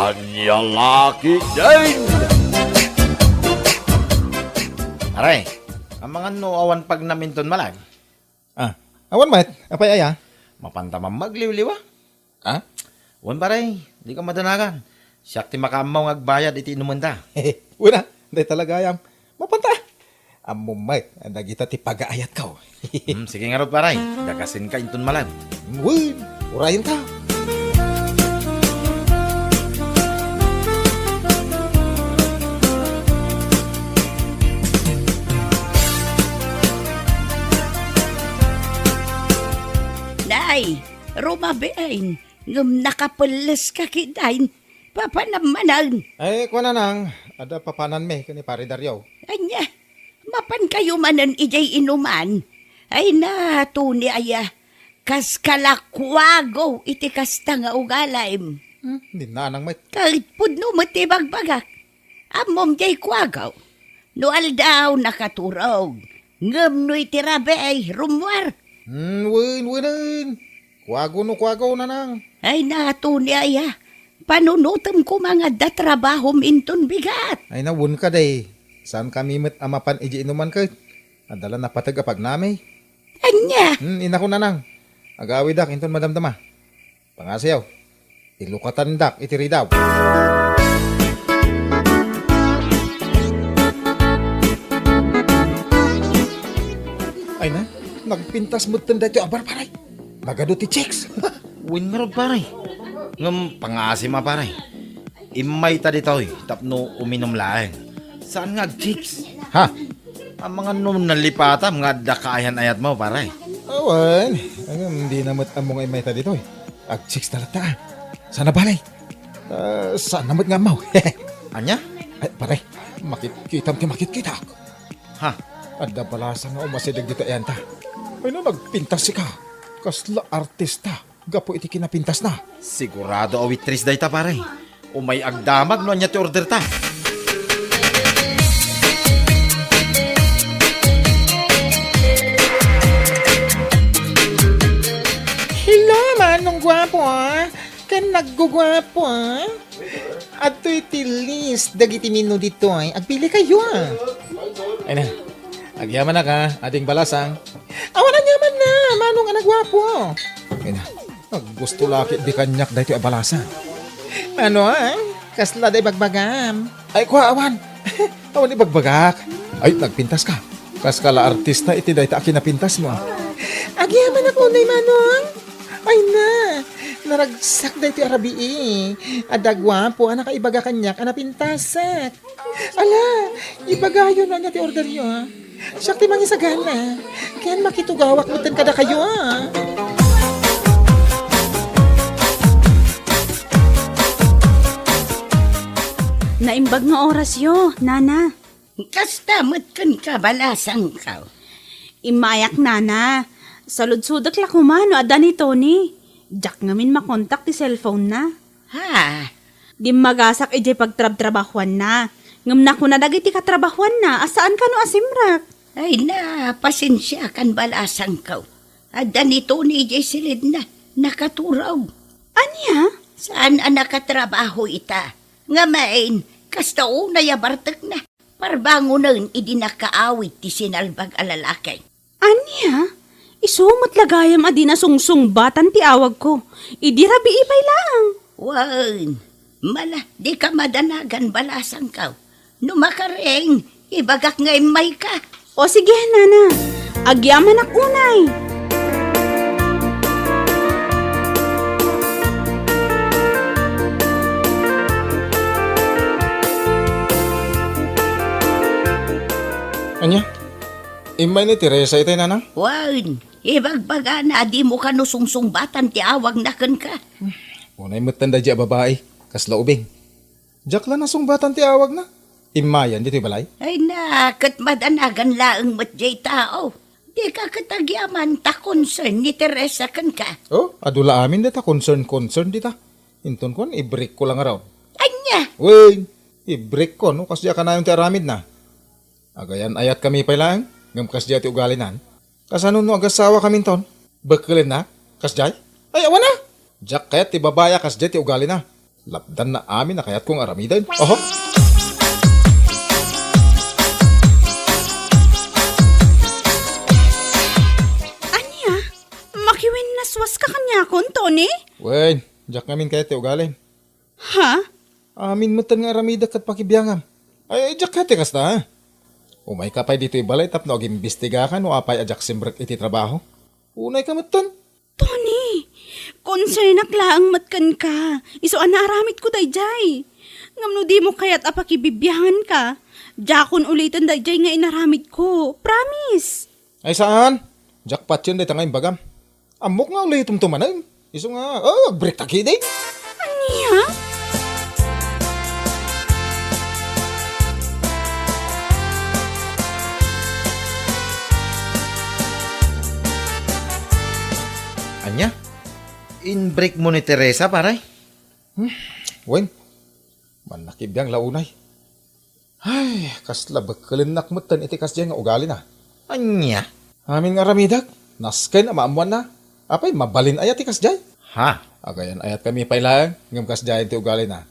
Kanyang laki din! Aray, ang mga awan pag naminton malag. Awan mat, apay aya? Mapantamang magliw-liwa. Ah? Wan paray, di ka madanagan. Siyak ti makamaw ngagbayad iti inumanda. Una, hindi talaga ayam. Mapanta. Amo mat, nagita ti pag-aayat ka. Sige nga rod paray, dagasin ka inton malag. Win, urayin ka. Nay, rumabein. Ngam nakapeles ka kidain. Papanamanan. Ay, kuha na nang, ada papanan me, kani pare Daryo. Anya, mapan kayo manan ijay inuman. Ay na, tuni aya. Kas kalakwago iti kasta nga ugalaim. Hindi na nang mat. Kahit pudno matibagbagak. Amom jay kwagaw. No aldaw nakaturog. Ngam no itirabe ay rumwar. Win. Kuwago na nang. Ay na, tuni aya. Panunutom ko mga datrabaho minton bigat. Ay nawun ka day. Saan kami mat amapan iji inuman ka? Adala na patagapag nami. Anya, Ina ko na nang. Agawi dak, inton madamdama. Pangasayaw. Ilukatan dak, itiri daw. Ay na, nagpintas mo tanda ito abar paray. Nagado ti checks. Win nga rod paray. Ngam pangasim paray. Imay ta ditoy, tapno uminom laeng. Saan nga chicks? Ha? Ang mga nalipata, mga dakayan ayat mo paray. Awan. Hindi namat among ay may ta dito eh. Ag chicks talata. Sana balay. Saan namat nga mau. Anya? Ay paray, makitkitam ti makitkita. Ha? Adda balasa nga umasidag dito yan ta. Ay no, nagpintas si ka. Kasla artista. Gapo iti kinapintas na. Sigurado awitris day ta paray. Umay agdamag no anya ti order ta. Hello, manong gwapo ah. Kan naggugwapo ah. At iti list, dagiti mino dito ay. Agpili kayo ah. Ay na, agyaman na ka, ading balasang. Awan ang yaman na, manong anak gwapo. Ay na, gusto laki di kanyak da ito balasa. Ano ah, kasla day bagbagam. Ay kuha awan, awan di bagbagak. Ay, nagpintas ka. Kaskala artista iti day ta kinapintas mo. Agyaman ako na manong. Ay na, naragsak da ito arabi eh. Adagwapo, anak ibaga kanyak, anapintasak. Ala, ibagayo na niya ti order nyo ha. Siyak ti mangisagana. Kaya makitugawak mo kada kayo ha. Naimbag nga oras yo, nana. kastamot kan kabalasang ka. Imayak nana. Salud-sudak la kumano, ada ni Tony. Jack ngamin makontak ti cellphone na. Ha? Di magasak ije pagtrab-trabahuan na. Ngam na ko na dagiti katrabahuan na. Asaan ka no asimrak? Ay na, pasensya kan balasang ka. Ada ni Tony jay silid na, nakaturaw. Anya? Saan ang nakatrabaho ita? Nga main, kasta una yabartak na. Parbangunan idi nakaawit ti sinalbag alalakay. Anya? Isumot lagayam adi na sungsung-batan ti awag ko. Idi rabi ipay lang. Wan, mala, di ka madanagan balasang ka. Numakareng, ibagak nga imay ka. O sige, nana. Agyaman ak unay. Anya? Imay ni Teresa itay nanang? Wan, ibagbaga na di mo ka nusungsung-batan ti awag na kan ka. Unay matanda di babae, kasla ubing. Jack lang nasong batan ti awag na. Imayan dito balay. Ay na, kat madanagan laang matjay tao. Di ka katagyaman ta concern ni Teresa kan ka. Oh, adula amin dita, concern dita. Inton kon, i-break ko lang araw. Anya, Wait, i-break ko, no? Kasi ka na yung ti aramid na. Agayan ayat kami pa lang, ngam kasya ti ugalinan. Kasano no agasawa kami ton? Bakalin na, kasjay? Ay, awan na! Jack kaya ti babaya kasjay ti ugali na. Lapdan na amin na kayat kong aramidan. Oho. Anya? Makiwin naswas ka kanya kon, Tony? Wen, jak ngamin kayat ti ugalin. Ha? Amin matan nga aramida kat pakibiyangam. Ay, jak kati kas na. Umay ka pa'y dito ibalay tapno ag-imbestiga ka no apay ajak simbrak iti trabaho. Unay ka matan. Tony, concern laang matkan ka. Iso anaramit ko dayjay. Ngamno di mo kaya't apakibibiyangan ka. Jakon ulitan dayjay nga inaramit ko. Promise. Ay saan? Jackpot yun day tangay bagam. Amok nga ulit tumtumanan. Iso nga, break taki day. Anya? Anya? In-break mo ni Teresa, paray? Wen, manakibiyang launay. Ay, kasla bakkalin nakmutan iti kasya nga ugali na. Anya? Amin nga ramidak, nasken amaamuan na. Apay, mabalin ayat ti kasjay. Ha? Agayan ayat kami pailaan, ngam kasjay ti ugali na.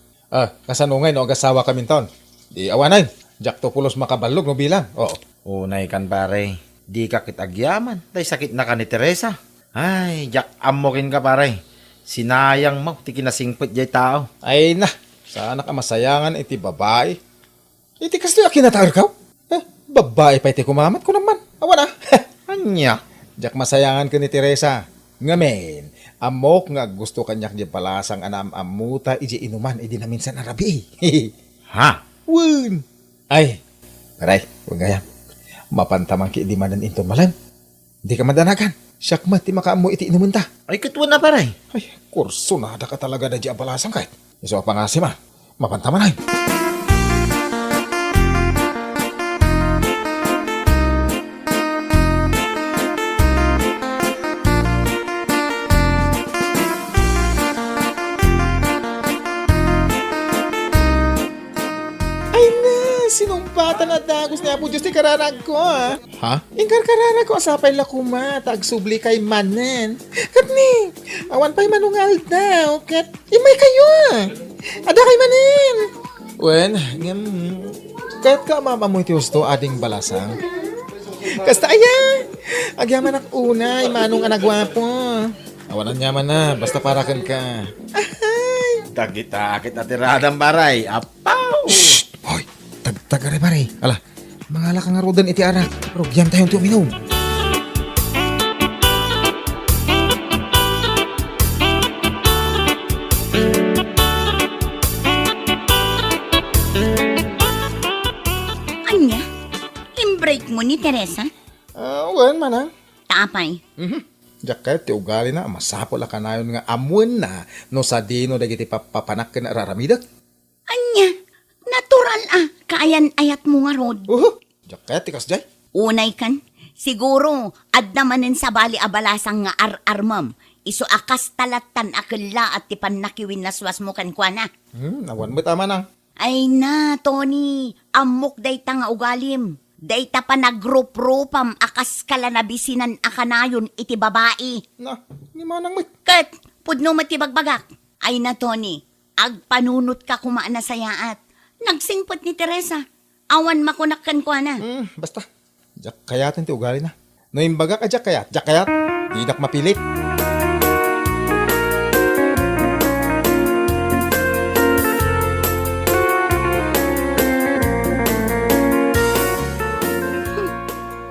Kasanungay no agasawa kami ton. Di awanay, jak to pulos makabalog no bilang. Oo. Unay kan, pare. Di ka kitagyaman. Day sakit na ka ni Teresa. Ay, jak amokin ka, pare. Sinayang mo, ti kinasingpit jay tao. Ay na, sana ka masayangan iti babae. Iti kasli akinataar ka? Babae pa iti kumamat ko naman. Awa na. Anya? Jak masayangan ka ni Teresa. Ngamen, amok nga gusto kanyak di palasang anam amuta iji inuman iji na minsan arabi. Ha? Wun. Ay, paray, huwag gaya. Mapantamang ki di manan into malan. Di ka madanagan. Siyak mati makaamu iti inuman ta. Ay, katwa na, pare. Ay, kurso na ka talaga na di abalasang kahit. Iso pa nga si ma. Mapantaman ay. Sinumpatan at dagos niya po Diyos ti kararag ko, ha? Ha? Ingkar kararag ko, asapay lakuma, tagsubli kay manen. Kat ni, awan pa'y manungal daw, kat imay kayo, ada kay manen. Wen, kahit ka mamamoy ti husto ading balasang. Kasta aya, agyaman ak unay, manong anagwapo. Awanan yaman na, basta parakan ka. Ahay. Takit-takit na tiradang, paray. Apaw! Hoy, tagtagare pare. Ala, mga lakang arudan iti arak. Rugyam tayong tuminom. Anya? In-break mo ni Teresa? Wen, manang. Tapay. Jaket, ti ugali na, masapol ka na yun nga amuan na no sa dino dagiti papanak ka na raramidak. Anya? Natural kaayan ayat mo nga rod. Jaket, tikas jay. Unay kan, siguro, ad namanin sa bali abalasang nga ar-armam. Iso akas talatan akala at tipan nakiwin naswas mo kan kwa na. Nawan mo tama nang. Ay na, Tony, amok day ta nga ugalim. Day ta pa nagrup-rupam akas kala nabisinan akanayon iti babae. Na, ni manang mo. Kat, pudno matibagbagak. Ay na, Tony, agpanunot ka kumaan na sayaat. Nagsingpot ni Teresa. Awan makunakkan ko na. Basta, jak kayatin ti ugali na. No imbaga ka jak kayat, di dak mapilit.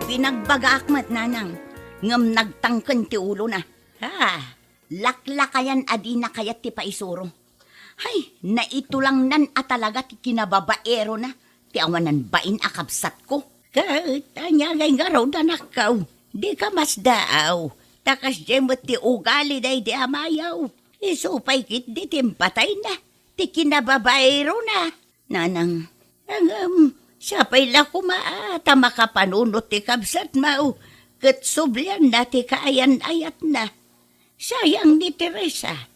Binagbaga akmat nanang. Ngam nagtangken ti ulo na. Laklakayan adi na kayat ti paisuro. Hay, na ito lang nan atalaga ti kinababaero na. Ti awanan bain akabsat ko. Tanya ngay nga raw na nakaw. Di ka mas daaw. Takas jemot ti ugali day di amayaw. Isupay kit di timpatay na. Ti kinababaero na. Nanang, sapay la kumaata makapanunot ti kabsat mau. Kat sublian na ti kaayan-ayat na. Sayang ni Teresa.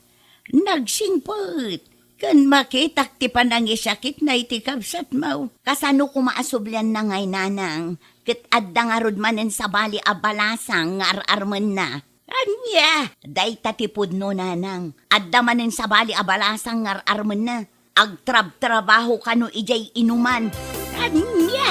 Nagsingpot. Kan makitak ti panangisakit na iti kabsat mau. Kasano kumaasublian na ngay nanang. Kat adda nga rod manen sa bali abalasang nga ar-arman na. Anya, day tatipod no nanang. Adda manin sa bali abalasang ngar-arman na. Agtrab-trabaho ka no ijay inuman. Anya!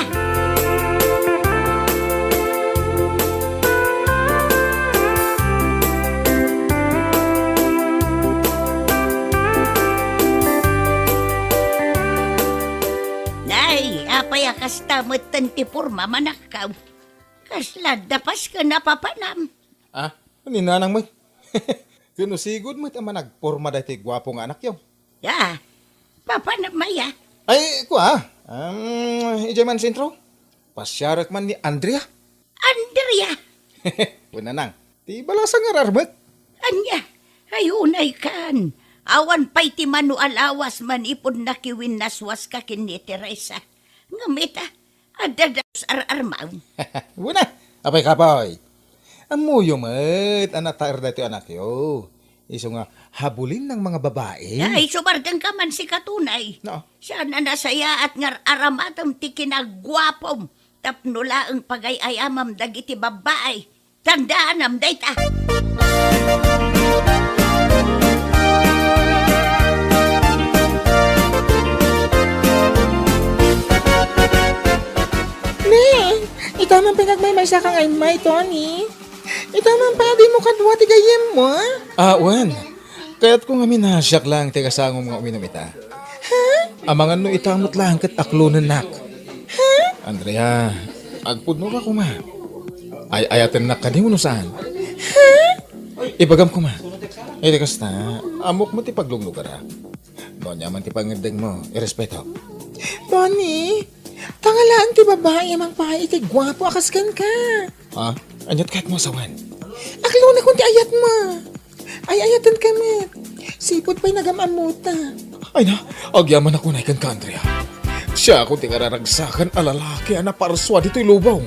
Nay, apay akasta matanti porma manakaw. Kasla dapas ka napapanam. Ah, ni nanang mo. Kuno sigud mo tama nagporma dati gwapong anak yaw. Ya, papanam maya. Ay, ijay man sentro. Pasyarak man ni Andrea. Andrea, Una nang, ti balasa nga rarmat. anya, ayunay kan. Awan pa'y ti manu alawas man ipod nakiwin naswas ka kin ni Teresa. Ngamita, adadas ar-armaw. Una, apay kapoy. Amuyo mat, anak taer dati anak yo. Iso nga habulin ng mga babae. Ay, sumargang ka man si katunay. No. Siya na nasaya at ngar aramatam ti kinagwapom. Tapnula ang pagayayamam dagiti babae. Tandaan am dayta. Ne, itaman pinagmaymaysa kang ay may, Tony. Itaman pa, di mo kadwa ti gayem mo, Wan. Kaya't kung amin nasyak lang, tiga sangom nga uminom ita. Amangan no itamot lang kat aklunan nak. Andrea, agpudno ka kuma. Ay ayatan nak ka di mo no saan. Ibagam kuma. Iti kasta, amok mo ti pagluglugar. Doon yaman ti pangedeng mo, irespeto. Tony, tangalaan ti babae amang pahay iti gwapo akaskan ka. Ha? Anyat kahit mo sawan. Aklo na kung ti ayat mo. Ay ayatan kami. Sipot pa'y nagamamuta. Ay na, agyaman ako na ikan ka, Andrea. Siya kung ti kararagsakan alalaki na parswa dito'y lubaw.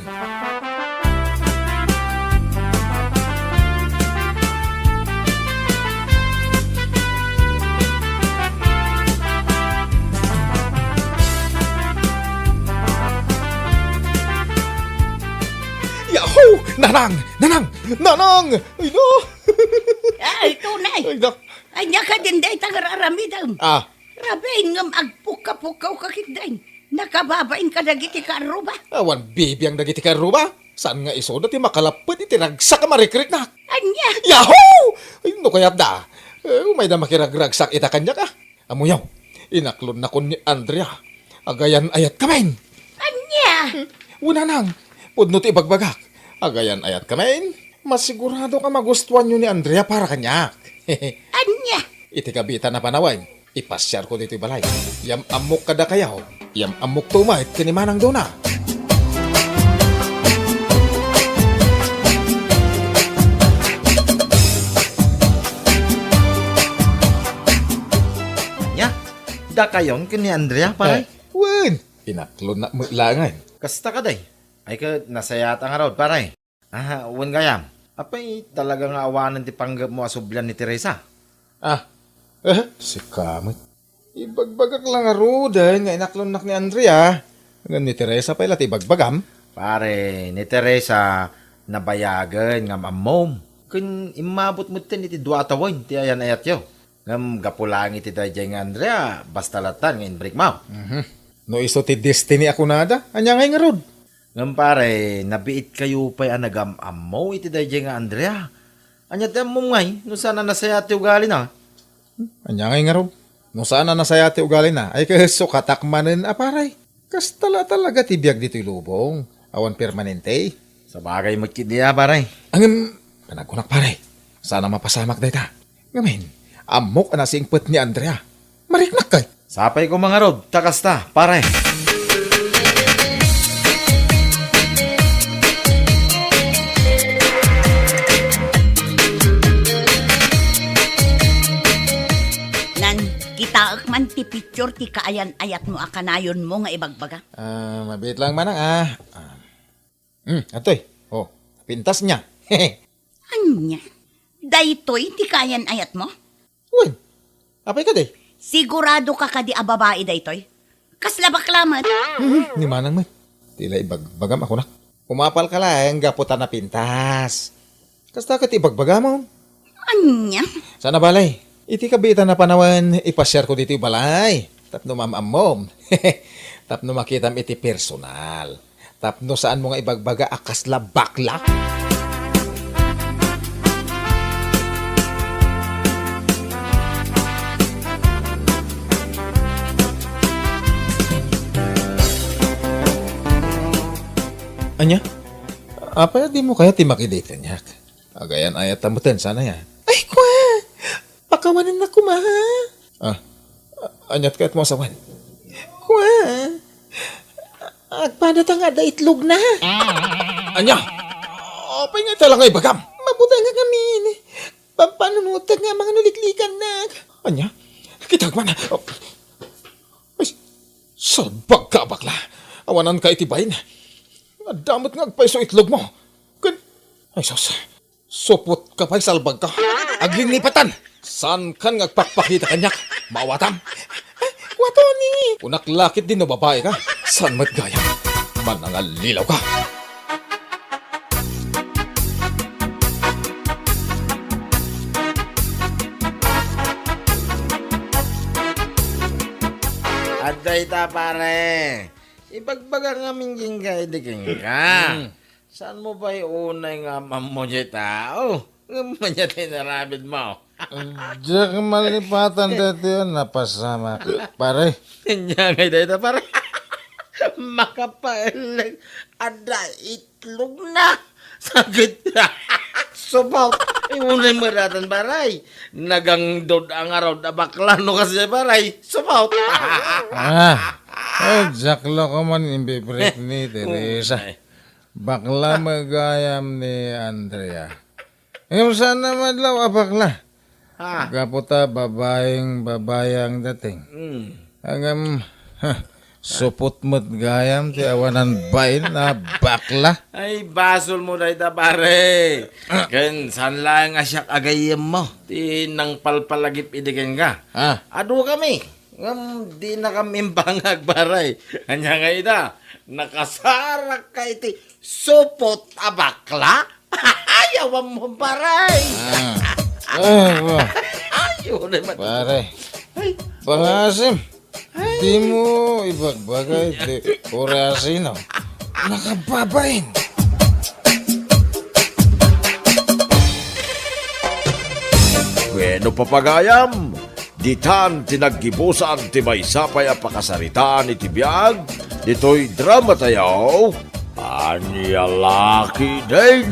Yahoo! Nanang! Nanang! Nanang! Ay no! Ay, tunay. Ay nak! Anya ka din day tangararamidaw. Ah, Rabain ngam agpuka-pukaw kakit day. Nakababain ka dagiti karuba. awan bibi ang dagiti karuba. Saan nga iso dati makalapit iti ragsak ka marikrik na. Anya, Yahoo! Ay, no kayat da. Umay na makiragragsak ita kanya ka. Amuyaw, inaklon na kun ni Andrea. Agayan ayat kamain. anya. Una nang, pudno ti bagbagak. Agayan ayat kamain. Masigurado ka magustuhan nyo ni Andrea para kanya. Anya. Iti kabita na panaway. Ipasyar ko dito balay. Yam amok kada kayaw. Yam amok tumait kinimanang doon na. Nya, da kayon kini Andrea paray. Wen, inaklon na mulangan. Kasta ka day. Ay ka nasayata nga raw paray. Wan gayam. Apay talagang awanan ti panggap mo asublan ni Teresa. Si Kamot. Ibagbagak lang arudan nga inaklon nak ni Andrea. Nga ni Teresa pa ilat ibagbagam. Pare, ni Teresa nabayagan nga mamom. Kun imabot mo tin iti dua tawon ti ayan ayat yo. Ngam gapulang iti dayjay nga Andrea basta latan nga inbreak mo. No iso ti destiny ako nada. Anya ngay nga rod. Ngam pare, nabiit kayo pa'y anagam mo iti dayjay nga Andrea. Anya ti mo ngay, no sana nasaya ti ugali na. Anya ngay nga rod. No saan na nasayati ugali na. Ay kaso katakmanin aparay. Kas talaga tibiyag dito'y lubong. Awan permanente. Sa bagay magkit niya pare. Ang panagunak pare. Sana mapasamak dayta. Ngamin, amok na singpet ni Andrea. Mariknak kay. Sapay ko mga rod, takasta, pare. Nan, kitaak man ti picture ti kaayan ayat mo akanayon mo nga ibagbaga. Mabit lang manang atoy. Oh, pintas niya. Anya, daytoy ti kaayan ayat mo? Uy, apay ka day. Sigurado ka kadi a babae daytoy? Kasla baklamat. Ni manang man. Tila ibagbagam ako na. Umapal ka lang, gaputan na pintas. Kasta kat ibagbaga mo. Anya? Sana balay. Iti kabitan na panawan, ipasyar ko dito yung balay. Tapno mamamom. Tapno makitam iti personal. Tapno saan mo nga ibagbaga akas la bakla. Anya? Apa di mo kaya timakidate niya? Agayan ayat tamutin sana yan. Ay, kwa! Pakawanan na kumaha. Anyat ka't mo asawan. Kwa! Agpadatang nga da itlog na. Anya! Apay nga talang ay bagam. Mabuta nga kami. Papanunutag nga mga nuliklikan na. Anya? Kitag man. Ay, sabag ka bakla. Awanan ka itibayin. Damot nga agpaiso itlog mo. Ay, sos. Supot ka pa'y salbag ka. Agling nipatan. San kan ngagpakpakita kanyak? Mawatam. Wato ni. Unaklakit din no babae ka. San mat gaya? Manangalilaw ka. Aday ta pare. Ibagbaga nga mingging ka, idiging ka. Saan mo ba unay nga mo dyan tao? Nga manya tinarabid mo. Diyak malipatan dito yun, napasama ka. Pare, Kanya nga dito pare. Makapalag. Ada itlog na. Sakit na. Subaw. Unay maratan paray. Nagang dod ang araw na bakla no kasi paray. Subaw. jaklo ko man imbibreak ni Teresa. Bakla magayam ni Andrea. Yung sana madlaw bakla. Ha? Kaputa babayang dating. Hanggang supot mo't gayam ti awanan bain na bakla. Ay, basol mo na ita, pare. Ken, saan lang asyak agayem mo? Ti nang palpalagip idikin ka. Ado kami. Ngam, di na kami bangag, paray. Kanya nga ita, nakasarak ka iti supot abakla? Ayawan mo, paray. Ayaw naman. Pare, pangasim. Di mo ibagbagay di Orasino. Nakababain. Bueno papagayam, ditan tinaggibusan ti may sapay a pakasaritaan iti biyag, dito'y drama tayaw, Anyalaki din.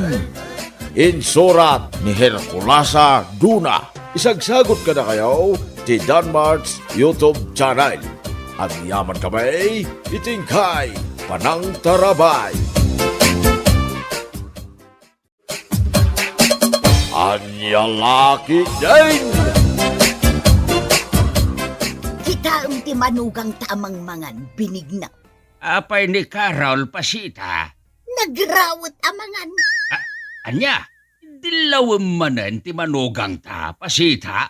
Insurat ni Herculasa Duna. Isagsagot ka na kayo ti Danmarks YouTube channel. At yaman kamay, itingkay, panang tarabay. Anyalaki din. Kita ti manugang tamang mangan binigna. Apay ni Carol pasita. Nagrawat amangan. Anya, dilawin manen ti manugang ta pasita.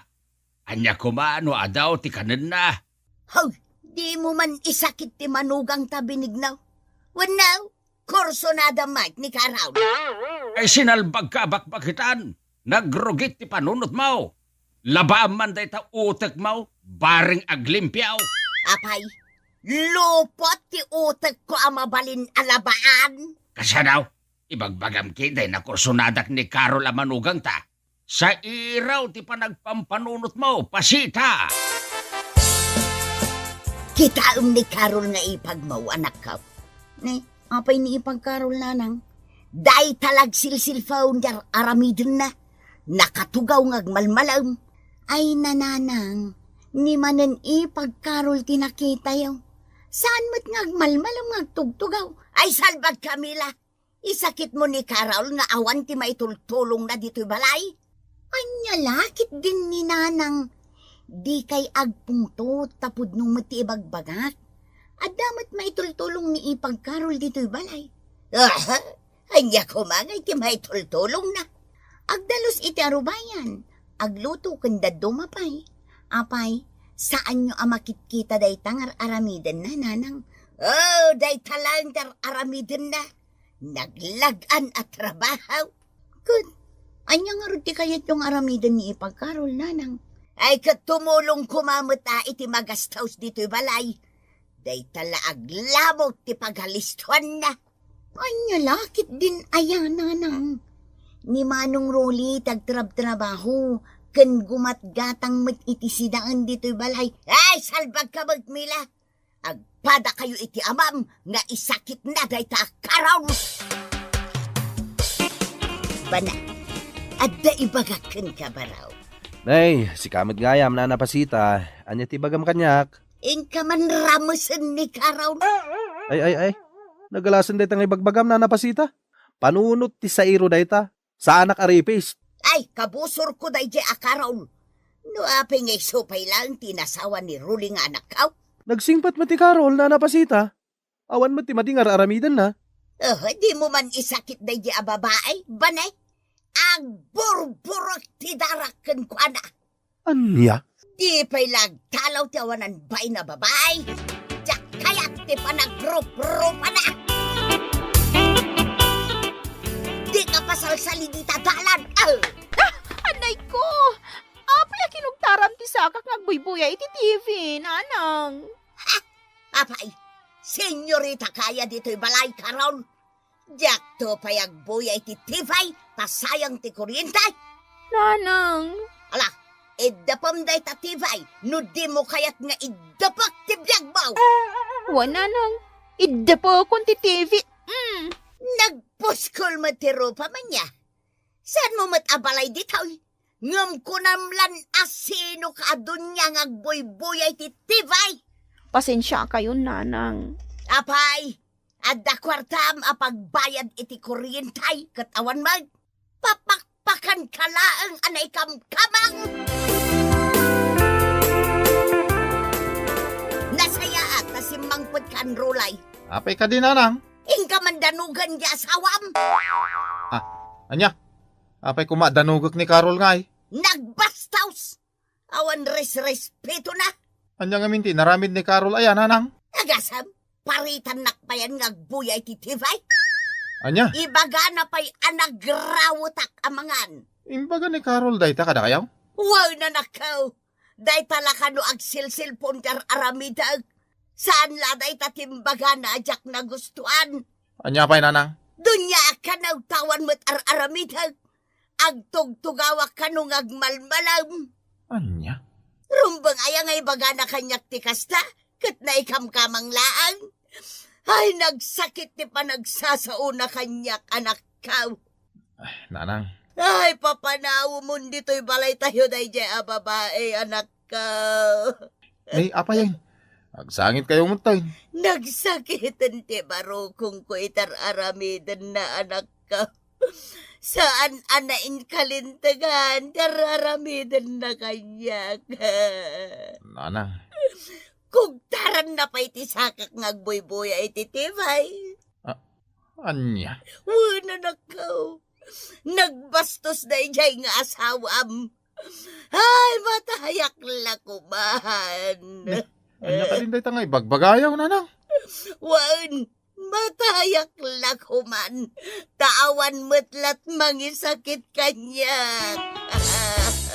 Anya kumano adaw ti kanan na. Haw, di mo man isakit ti manugang ta binignaw. Wanaw, kurso na damay ni Karaw. Ay sinalbag ka bakbakitan. Nagrugit ti panunot mo. Labaan man day ta utek mo. Baring aglimpyaw. Apay, lupot ti utek ko ang mabalin alabaan. Kasa daw, ibagbagam kiday na kursunadak ni Carol ang manugang ta. Sa iraw ti panagpampanunot mo, pasita. Kita ni Carol nga ipagmaw, anak ka. Ni, apay ni ipag Carol nanang. Day talag silsilfaw ndar aramidin na. Nakatugaw ngagmalmalam. Ay nananang, ni manen ipag Carol tinakita yaw. Saan mo't ngagmalmalam ngagtugtugaw? Ay salbag Camila. Isakit mo ni Carol nga awan ti maitultulong na dito'y balay. Anya lakit din ni nanang. Di kay agpungto tapod nung mati ibagbagak. At damat maitultulong ni ipag Carol dito'y balay. Anya kumangay ti maitultulong na. Agdalos iti arubayan. Agluto kanda dumapay. Apay, saan nyo amakitkita day tangar aramiden na nanang? Oh, day talang tar aramiden na. Naglagan at trabaho. Kun, Anya nga rin ti kayat yung aramidan ni ipagkarol, nanang. Ay katumulong kumamot iti magastaws dito'y balay. Day tala aglamot ti paghalistuan na. Anya lakit din ayan, nanang. Ni Manong Rolly tagtrab-trabaho, ken gumatgatang met iti sidaan dito'y balay. Ay, salbag ka magmila. Agpada kayo iti amam, nga isakit na day ta karaw. Bana, adda ibagaken ka baraw. Nay, si kamad ngayam na napasita. Anya ti bagam kanyak. Ingka man ramusen ni karaw. Ay. Nagalasan day tang ibagbagam na napasita. Panunot ti sairo day ta. Sa anak aripis. Ay, kabusor ko day di akaraw. No aping ay supay lang tinasawa ni Ruling anak kaw. Nagsingpat mo ti Carol na napasita. Awan mo ti madingar aramidan na. Di mo man isakit day di ababae, banay? Ang burburok ti daraken ko ana. Anya? Di pa'y lagtalaw ti awanan bay na babae. Diyak kaya't ti panagrup-rupa na. Di ka pasalsali di tadalan. Anay ko! Apay a kinugtaram ti sakak ngagbuybuya iti TV, nanang. Apay, senyorita kaya dito'y balay karon. Diyak to payagbuya iti tivay, pasayang ti kuryentay. Nanang. Ala, idapam day ta tivay, no di mo kayat nga idapak ti biyag mo. Wa, nanang. Idda po akong ti TV. Nagpuskol mo ti rupa man niya. Saan mo matabalay dito'y? Ngam ko namlan asino ka dunya ngagboy-boyay ti tivay. Pasensya kayo, nanang. Apay, adda kwartam apagbayad iti kuryentay katawan mag. Papakpakan kalaang anay kamkamang. Nasaya at nasimangpot kan rulay. Apay ka din, nanang. Ingka mandanugan di asawam. Anya? Apay kumadanugak ni Carol nga ay. Nagbastaws. Awan respeto na. Anya nga minti, naramid ni Carol ayan, nanang. Agasam, paritan nakpayan ngagbuyay ti tivay. Anya? Ibaga na pa'y anagrawutak amangan. Imbaga ni Carol day ta kada kayaw? Wow na nakaw. Day talaka no agsilsilpon kar aramidag. Saan laday tatimbaga na ajak na gustuan. Anya pa'y, nanang? Dunya ka na tawan mo't aramidag. Agtugtugawak ka nung agmalmalam. Anya? Rumbang ayang ay baga na kanyak ti kasta. Kat na ikamkamang laang. Ay, nagsakit ti panagsasauna kanyak anak kaw. Nanang. Ay, papanaw mo dito'y balay tayo day jaya babae, anak ka. Ay, apay yan. Agsangit kayo mutay. Nagsakitan ti barukong ko itar aramidan na anak ka. Saan anain kalintagan, tararamidan na kanya ka. Nanang. Kung taran na pa iti sakak ngagboy-boya iti tibay. Anya? Wala na ka. Nagbastos na ijay nga asawam. Ay, matayak lakuman. Anya ka din day ta nga ibagbagayaw, nanang. Wan, matayak lakuman. Taawan matlat mangisakit kanya.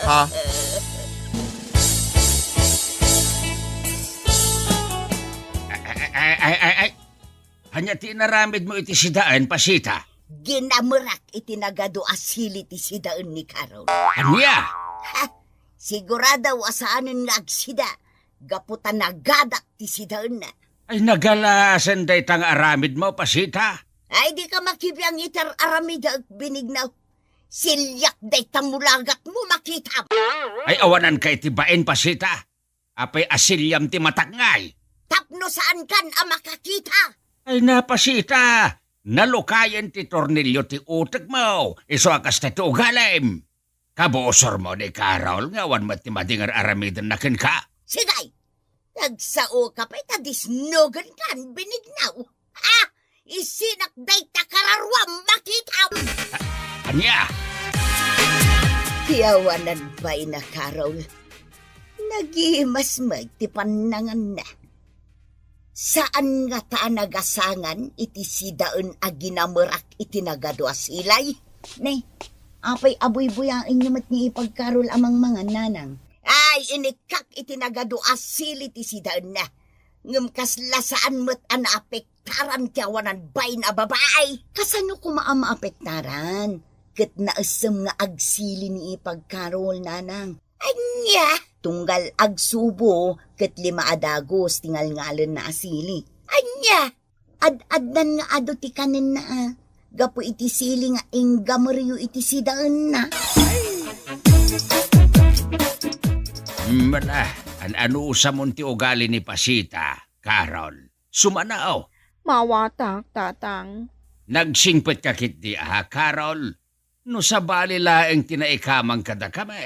Ha? Ay. Hanya ti naramid mo iti sidaan, pasita. Ginamurak itinagado asili ti sidaan ni Carol. Anya? Ha? Sigurada wasaanan nga agsida. Gaputan nagadak ti sidaan na. Ay nagalasan day tang aramid mo, pasita. Ay di ka makibiyang itar aramida ag binignaw. Silyak day tamulagat mo makita. Ay awanan kay ti baen, pasita. Apay asilyam ti matakngay. Tapno saan kan ang makakita? Ay napasita. Nalukayan ti tornilyo ti utek mo. Iso akas na ti ugalim. Kabosor mo ni Carol nga wan mo ti madingar aramidan na ken ka. Sigay, nagsao ka pa'y tadisnogan kan binignaw. Ha? Isinak day takararwam makita. Anya? Tiyawanan ba'y na Carol? Nagimas ti panangan na. Saan nga ta nagasangan iti sidaan aginamurak iti nagadwa silay? Ne, Apay aboy-boy ang inyumat ni ipagkarol amang mga nanang. Ay, inikak itinagado asili ti sidaan na. Ngam kaslasaan mo't anaapektaran tiyawanan bay na babae. Kasano ko maapektaran? Kat naasam nga agsili ni ipagkarol nanang. Anya, tunggal agsubo kat 5 adagos tingal ngalan na asili. Anya, ad-adnan nga ado ti kanin na Gapo iti sili nga ingamariyo iti sidaan na. Mala, ano usamon ti ugali ni Pasita, Carol? Sumanao. Mawatak, tatang. Nagsingpet ka kit di Carol. No sa bali laeng tinaikamang kada kama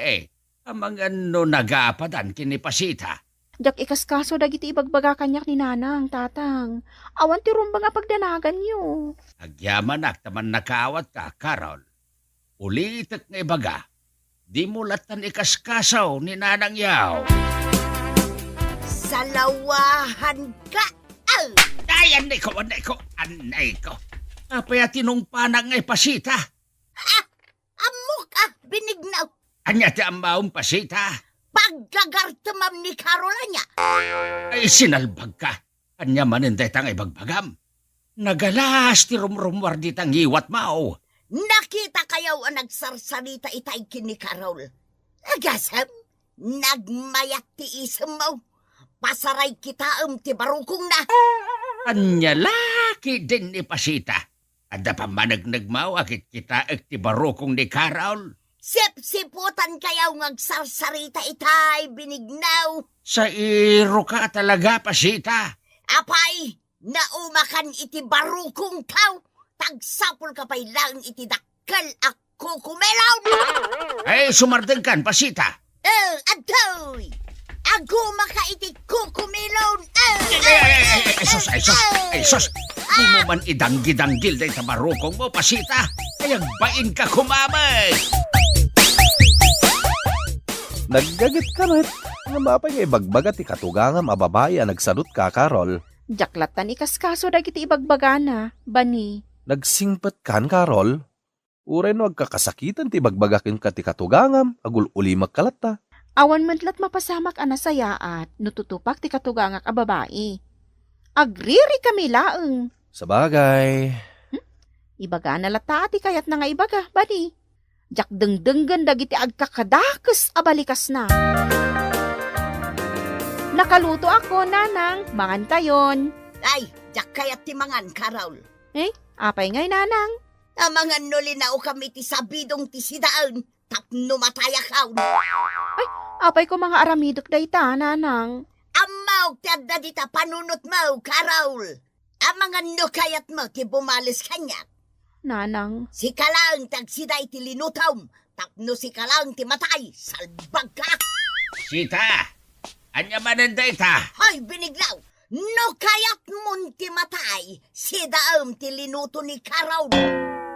Amang ano nagapadan kini Pasita. Jak ikaskaso dagiti ibagbaga kanyak ni nanang, tatang. Awan ti rumba nga pagdanagan niyo. Agyamanak taman nakaawat ka, Carol. Ulitak nga ibaga. Di mo latan ikaskasaw ni nanang yaw. Salawahan ka! Ay, anay ko. Apaya tinungpanang ngay Pasita. Amok binignaw! Anya ti ambaong Pasita. Paggagartamam ni Carola niya. Ay, sinalbag ka. Anya maninday tang ibagbagam. Nagalas ti rumrumwar di tang iwat mao. Nakita kayaw ang nagsarsarita itay kini Carol. Agasam, nagmayat ti isam mo. Pasaray kita ti barukong na. Anya laki din ni Pasita. Ada pa managnag mao akit kita ti barukong ni Carol. Sip-siputan kayaw ngagsarsarita itay binignaw. Sa iro ka talaga, Pasita. Apay, naumakan iti barukong tao. Tagsapol ka pa'y lang iti dakkel ako kumelaw. Ay, sumardeng kan, Pasita. Adoy! Ako maka iti kukumilaw. Ay, sus. Di mo man idanggi-danggil day sa barukong mo, Pasita. Ay, bain ka kumamay. Naggagit ka met. Nga mapay nga ibagbaga ti katugangam a babae a nagsalot ka, Carol. Jaklatan ikaskaso dagiti ibagbaga na, bani. Nagsingpet kan, Carol. Uray no agkakasakitan ti bagbagakin ka ti katugangam, agul uli magkalata. Awan mentlat mapasamak anasayaat, nututupak ti katugangak a babae. Agriri kami laeng. Sabagay. Ibaga na lata ti kayat na nga ibaga, bani. Jak dengdenggan dagiti agkakadakes a balikas na. Nakaluto ako, nanang. Mangantayon. Ay, jak kayat ti mangan, Carol. Apay ngay, nanang. Amangan no linao kami ti sabidong ti sidaan. Tapno matayakaw. Apay ko mga aramidok dayta, nanang. Amaw ti adda dita panunot mo, Carol. Amangan no kayat mo ti bumalis kanya. Nanang. Si kalang tagsiday ti linutom. Tapno si kalang ti matay. Salbag ka. Sita, anya mananday ta. Hoy, biniglaw. No kayat mon ti matay. Si daam ti linuto ni Carol.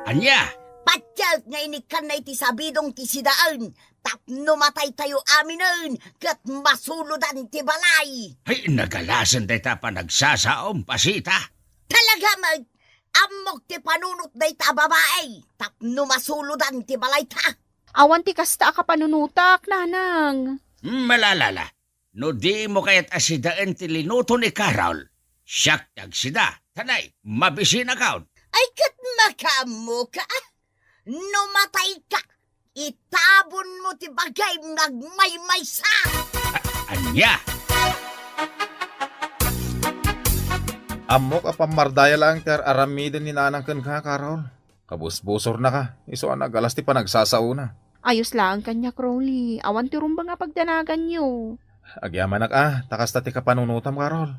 Anya? Patyag nga inikan na iti sabidong ti sidaan. Tapno matay tayo aminan. Kat masuludan ti balay. Ay, nagalasan day ta pa nagsasaom, Pasita. Talaga mag. Amok ti panunot day ta babae. Tapno masuludan ti balay ta. Awan ti kasta ka panunutak, nanang. Malalala, no di mo kayat asidaan ti linuto ni Carol. Siyak tagsida, tanay, mabisin account. Ay kat makamo ka. No matay ka. Itabon mo ti bagay nagmaymay sa. Anya? Amok a pamardaya lang ter aramiden ni nanang ken ka, Carol. Kabusbusor na ka. Iso ang nagalas ti panagsasauna. Ayos lang kanya, Crowley. Awan ti rumba nga pagdanagan nyo. Agyaman takas ta ti kapanunutam, Carol.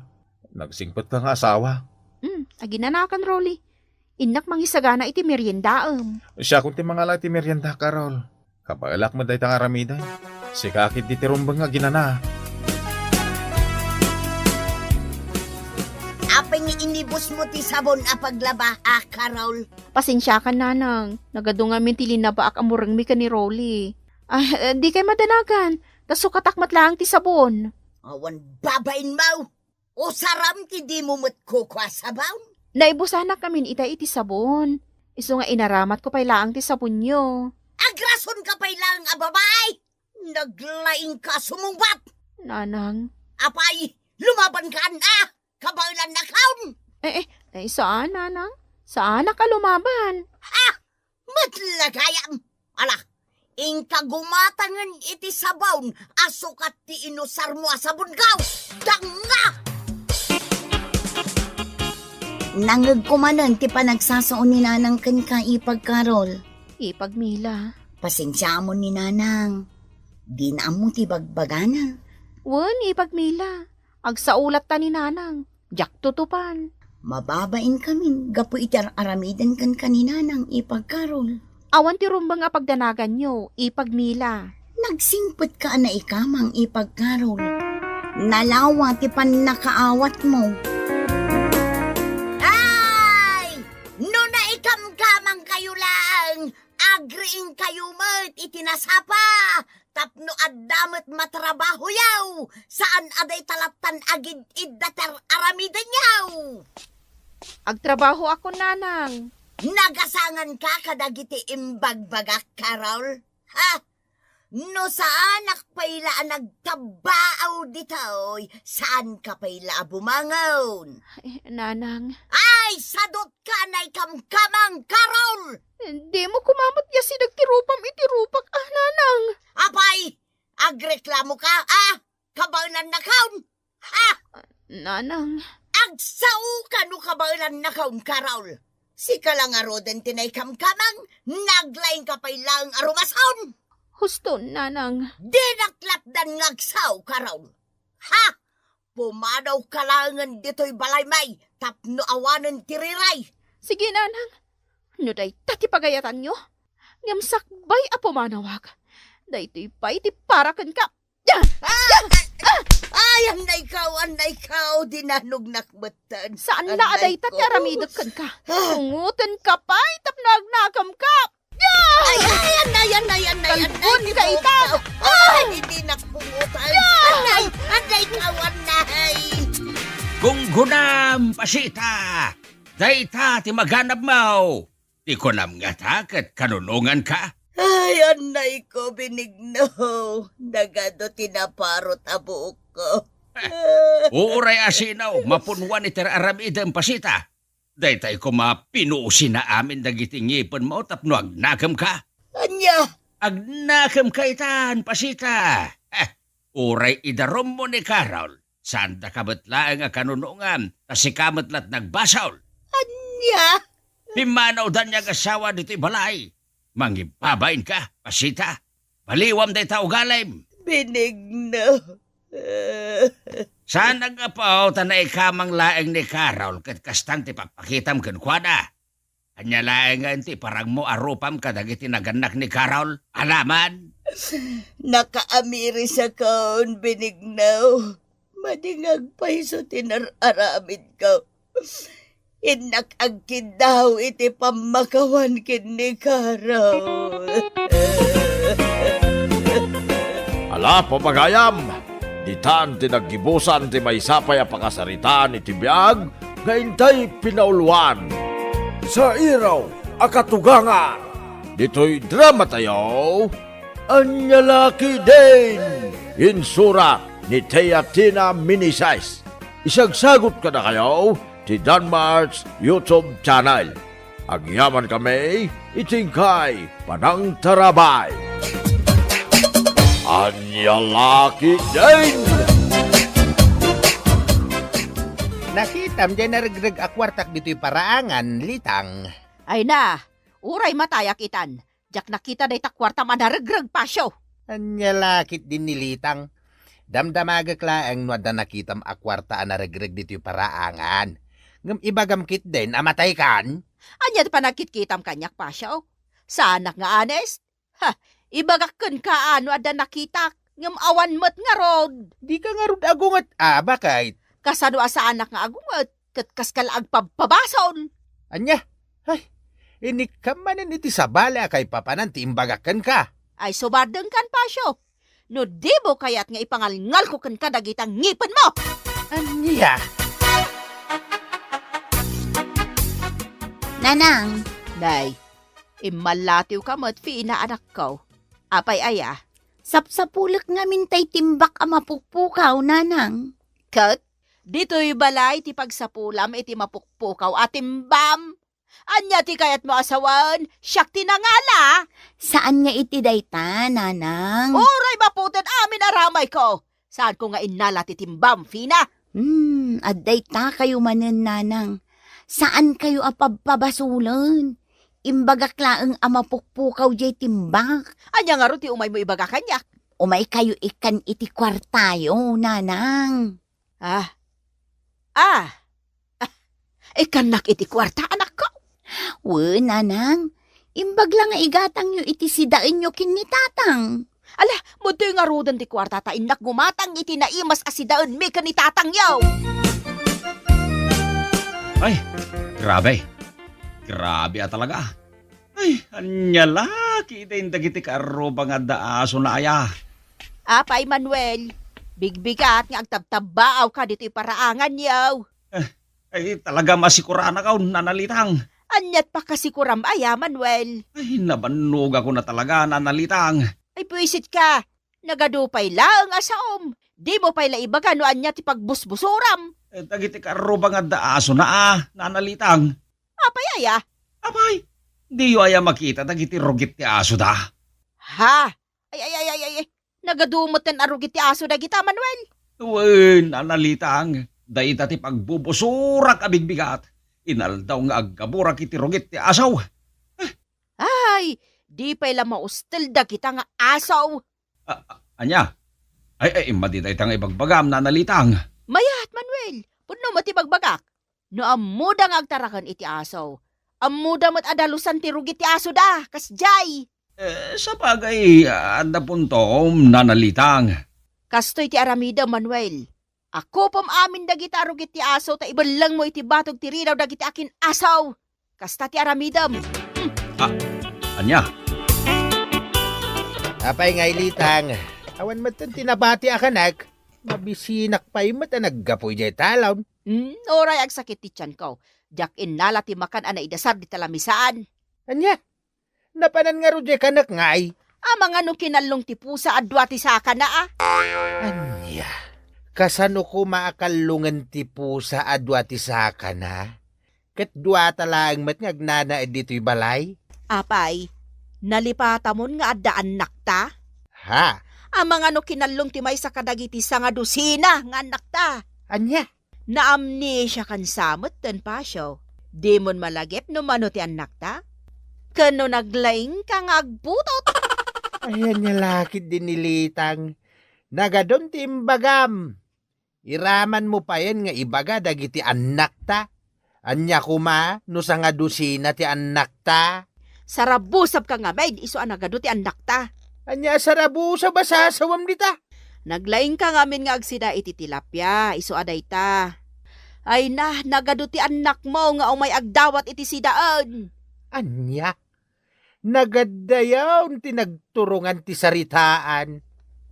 Nagsingpet ka nga asawa. Aginanakan, Rolly. Inak mangisagana iti meriendaem. Siya kung ti mga lang ti merienda, Carol. Kapailak mo day tang aramiday. Si kakit di ti rumbang nga ginana. Apay nga inibos mo ti sabon a paglaba, Carol. Pasensya ka, nanang. Nagadungamin ti linabaak amurang mi ka ni Rolly. Di kay madanagan. Tasukatakmat lang ti sabon. Awan babain mo. O saram ti di mo matkukwa sabaw. Naibusanak kamin ita iti sabon. Iso nga inaramat ko pay laang ti sabon nyo. Ason ka pa ilang ababay? Naglaing ka sumungbat. Nanang, Apay, lumaban ka na. Kabailan na kaun. saan, Nanang? Saan ka lumaban? Matlagayam. Ala, ingka gumatangan iti sabaw. Asukat ti inusar mo sa bungaw. Danga! Nangag kumanan ti panagsasaon ni Nanang kan ka ipagkarol. Ipagmila. Pasensya mo ni Nanang. Di na mo ti bagbagana. Wan, ipagmila. Agsaulat ta ni Nanang. Jak tutupan. Mababain kami. Gapo itar aramidan kan kanina ng ipagkarol. Awan ti rumbang nga pagdanagan nyo. Ipagmila. Nagsingpot ka na ikamang ipagkarol. Nalawa ti panakaawat mo. Ay! No na ikamkamang kayo lang. Agriing kayo met itinasapa. Tapno addamet matrabaho yaw. Saan aday talatan agid iddater aramidan yaw. Agtrabaho ako, Nanang. Nagasangan ka kadagiti imbagbagak, Carol? Ha? No saan akpayla nagtabaaw ditoy, saan ka payla bumangon? Nanang, Ay, sadot ka na ikamkamang, Carol! hindi mo kumamot ya si nagtirupam itirupak, Nanang. Apay, agreklamo ka, kabaunan na kaun? Nanang, Agsao ka no kabaunan na kaun, Carol? Si ka lang aroden tinay kamkamang, naglaing ka paylang arumasaon. husto, Nanang. Di naklatdan ngagsaw, Carol. Ha? Pumadaw kalangan dito'y balaymay, tapno awanan tiriray. Sige, Nanang. No day tati pagayatan nyo. Ngam sakbay apo manawag. Day to'y pay ti parakan ka. Ay, anay ikaw, dinanog nakbatan. Saan na aday tati aramidagkan ka? Tungutan ka pa'y tapnagnagam ka. Anay, Kalbon ka itag. Ay, hindi nakpungutan. Anay ikaw, anay. Kung gunam, pasita, dayta ti maganap mo. Di ko nam nga takat kanunungan ka. Ay, anay ko, binigno. Nagado tinaparot abo ko. Uuray asinaw, mapunwan iti aramidem pasita. Daytay ko mapinuusin na amin dagiting ngipon mo tapno agnakam ka. Anya, Agnakam ka itan, pasita. Uray idarom mo ni Carol. Saan da kabatlaang nga kanunungan, kasi kamatlat nagbasaw. anya. Pimanaw dan niya asawa dito'y balay. Mangibabain ka, pasita. Baliwam day tao galim. Binigno. Saan nagapaw tanay kamang laeng ni Carol kat kastang ti papakitam kunkwada. Anya laeng nga ti parang mo arupam kadagiti naganak ni Carol. Alaman? Nakaamiri sa kaon, binignaw. Madingag pa iso tinararamid ko. Inakagkid daw iti pamakawan kin ni Carol. Ala, papagayam! Ditan tinaggibusan ti may sapay a pakasaritaan iti biyag, nga intay pinauluan. Sa iraw, akatugangan! Dito'y drama tayo, Anyalaki din! Insurat ni Teatina Minisize. Isagsagot ka na kayo ti Danmar's YouTube channel. Agyaman kami, itingkay panang tarabay. Anyalaki din! Nakitam dyan naragrag akwartak dito'y paraangan, litang. Ay na, uray matayak itan. Jak nakita day takwarta manaragrag pasyo. Anyalakit din nilitang. Damdamagak laang no da nakitam akwarta naragrag dito'y paraangan. Ngam ibagamkit din, amatay kan. Anya pa nakitkitam kanyak pasyo. Sanak nga honest. Ibagakken ka ano ada nakita. Ngam awan met nga rod. Di ka nga rod agungat, bakit? Kasano sa anak nga agungat. Katkas kalaag pabason. Anya, ay, inikamanin iti sabala kay papanan ti imbagakan ka. Ay subardeng kan pasyo. No di mo kayat nga ipangalngal ko kan kadagitang ngipin mo. Anya, Nanang, Day, imalatiw ka mo't fi ina anak ko. Apay aya. Sapsapulak ngamin tay timbak a mapukpukaw, nanang. Kat, dito'y balay ti pagsapulam iti mapukpukaw atimbam. Anya ti kayat mo asawan, siyak tinangala. Saan nga iti dayta, nanang? Oray maputan amin aramay ko. Saan ko nga inala ti timbam, Fina? Adday ta kayo manen, nanang. Saan kayo apabpabasulan? Imbagak laeng amapukpukaw jay timbak. Anya nga ro ti umay mo ibaga kanyak. Umay kayo ikan iti kwartayo, nanang. Ikanak iti kwarta, anak ko. Nanang. Imbag lang nga igatang yu iti sidaan nyo kinitatang. Ala, mudo nga rodan ti kwarta ta inak gumatang iti naimas asidaan mi kanitatang yaw. Ay, grabe. Grabe talaga. Ay, anyala, kita yung dagiti karoba nga daaso na aya. Apay Manuel, bigbigat nga agtabtabaaw ka dito paraangan yaw. Ay, talaga masikurana ka, nanalitang. Anyat pa kasi kuram aya, Manuel. Ay, nabanog ako na talaga, nanalitang. Ay puisit ka, nagadupay lang asaom. Di mo pa'y laibaga no anyat ipagbusbusuram. Dagiti karoba nga daaso na nanalitang. Apay aya? Abay, di yo aya makita dagiti rugit ti aso da. Ha? Ay. Nagadumot ng arugit ti aso da kita, Manuel. Uy, nanalitang. Dahita ti pagbubusurak abigbigat. Inaldaw nga aggaburak iti rugit ti asaw. Ay, di pa'y la maustel da kita nga asaw. Anya? Ay, madiday tang ibagbagam, nanalitang. Mayat, Manuel. Puno mo ti bagbagak. No amuda nga agtarakan iti asaw. Amuda mo't adalusan ti rugit ti aso da, kasjay. Sa bagay, anda puntom, nanalitang. Kastoy ti aramida, Manuel. Ako pom amin dagiti arugit ti asaw, ta ibalang mo iti batog ti rinaw dagiti akin asaw. Kasta ti aramidam. Anya? Apay nga ilitang. Awan matan tinabati akanak. Mabisinak pa'y mata naggapoy jay talon. Oray ag sakit ti tiyan ko. Jak inala ti makan ana idasar di talamisaan. Anya? Napanan nga ro jay kanak ngay. Amang anong kinalong ti pusa adwa ti saka na Anya? Kasano ko maakalungan ti pusa adwa ti saka na? Kat dua talaang mat nga agnana dito'y balay? Apay, nalipatamon nga addaan nakta? Ha? Amang ano kinalong ti may sa kadagiti sa nga dusina nga nakta? Anya? Naamnesia kan samot ten pasyo. Di mon malagip no mano ti anak ta? Kano naglaing ka nga agbutot? Ayan niya lakit din nilitang. Nagadon ti imbagam. Iraman mo pa yan nga ibaga dagiti anak ta. Anya kuma no sa nga dusina ti anak ta. Sarabusab ka nga maid iso anagado ti anak ta. Anya sarabu sa basasawam dita. Naglaing ka ngamin nga agsida iti tilapia, iso aday ta. Ay na, nagado ti anak mo nga umay agdawat iti sidaan. Anya? Nagadayaw tinagturungan ti saritaan.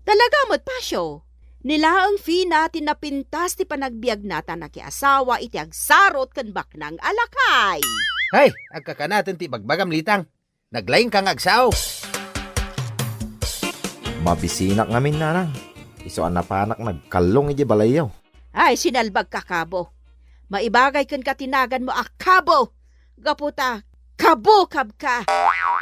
Talaga mo't pasyo. Nila ang Fina tinapintas ti panagbiag nata na kiasawa iti agsarot kan baknang alakay. Hay, agkakanatan ti bagbagam litang. Naglaing kang agsaw. Mabisinak ngamin, nanang. Iso anapanak nagkalong iti balayaw. Ay, sinalbag ka kabo. Maibagay kan katinagan mo akabo. Gaputa, kabukab ka.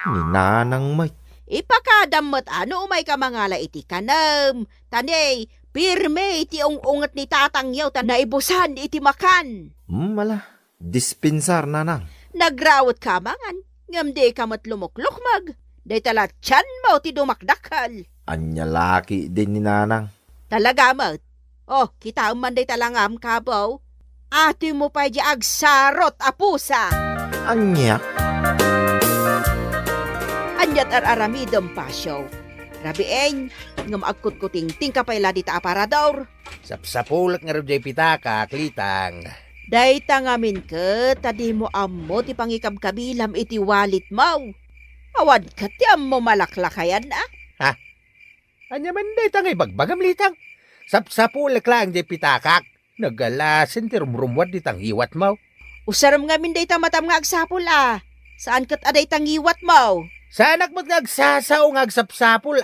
Ni nanang may. Ipakadamot ano umay ka mangala iti kanam. Tanay, pirme iti ungat ni tatangyaw ta naibusan iti makan. Mala. Dispensar, nanang. Nagrawat ka mangan. Ngamde ka mat lumuklukmag. Day tala tiyan mo ti dumakdakal. Anya laki din ni nanang. Talaga mat. Oh, kita man day talangam kabaw. Ati mo pa di agsarot apusa. Anya? Anyat aramidom pasyo. Rabieng, ngam agkut-kuting tingka payla di ta aparador. Sapsapulak nga rin jay pitaka, klitang. Day tangamin ka, tadi mo ammo ti pangikabkabilam iti walit mo. Awad ka ti ammo malaklakayan na. Anya man day tangay bagbagam litang. Sapsapulak lang jay pitakak. Nagalasin ti rumrumwad di tang hiwat mo. Usaram ngamin day tamatam nga agsapul ah. Saan kat aday tangiwat mo? Sa anak mo't ngagsasaw ngagsapsapul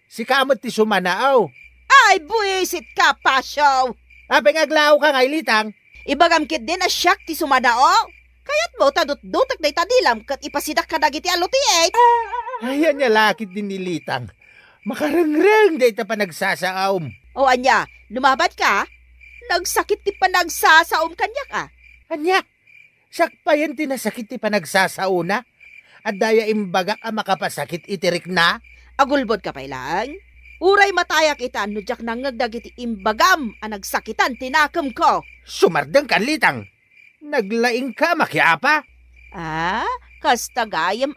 Si kamot ti sumanaaw. Ay, buwisit ka, Pasyo. Apay ngaglaw ka nga ilitang. Ibagamkit din a siyak ti sumadao. Kayat mo, tadut-dutak day tadilam kat ipasidak ka dagiti alutiet. Ayan niya lakit din nilitang. Makarangrang day ta pa nagsasaawm. O anya, lumabat ka? Nagsakit ti panagsasaom kanya ka. Anya, sakpayan ti nasakit ti panagsasauna. At daya imbagak makapasakit itirik na. Agulbod ka pa lang. Uray matayak ita no jak nangagdag iti imbagam ang nagsakitan tinakam ko. Sumardang kan litang. Naglaing ka makiapa. Kasta gayam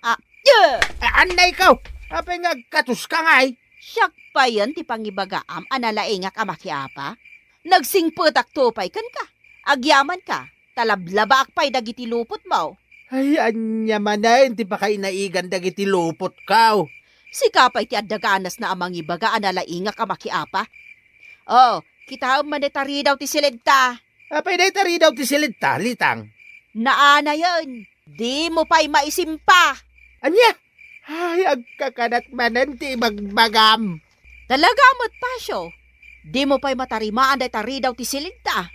Anay ikaw. Apay ngagkatus ka nga'y. Siyak pa yan ti pangibagaam analaingak amakiapa. Nagsingputak tupay kan ka. Agyaman ka. Talablabak pa'y dagiti lupot mo. Ay, anya manayin ti pa kay naigan dagiti lupot kaw. Si kapay ti adaganas na amang ibaga analaingak amakiapa. Kita manetari daw ti silidta. Apay na itari daw ti silid litang. Naana yun. Di mo pa'y maisimpa. Anya? Ay, agkakanat manan ti magbagam. Talaga mo't pasyo. Di mo pa'y matarimaan day tari daw ti silidta.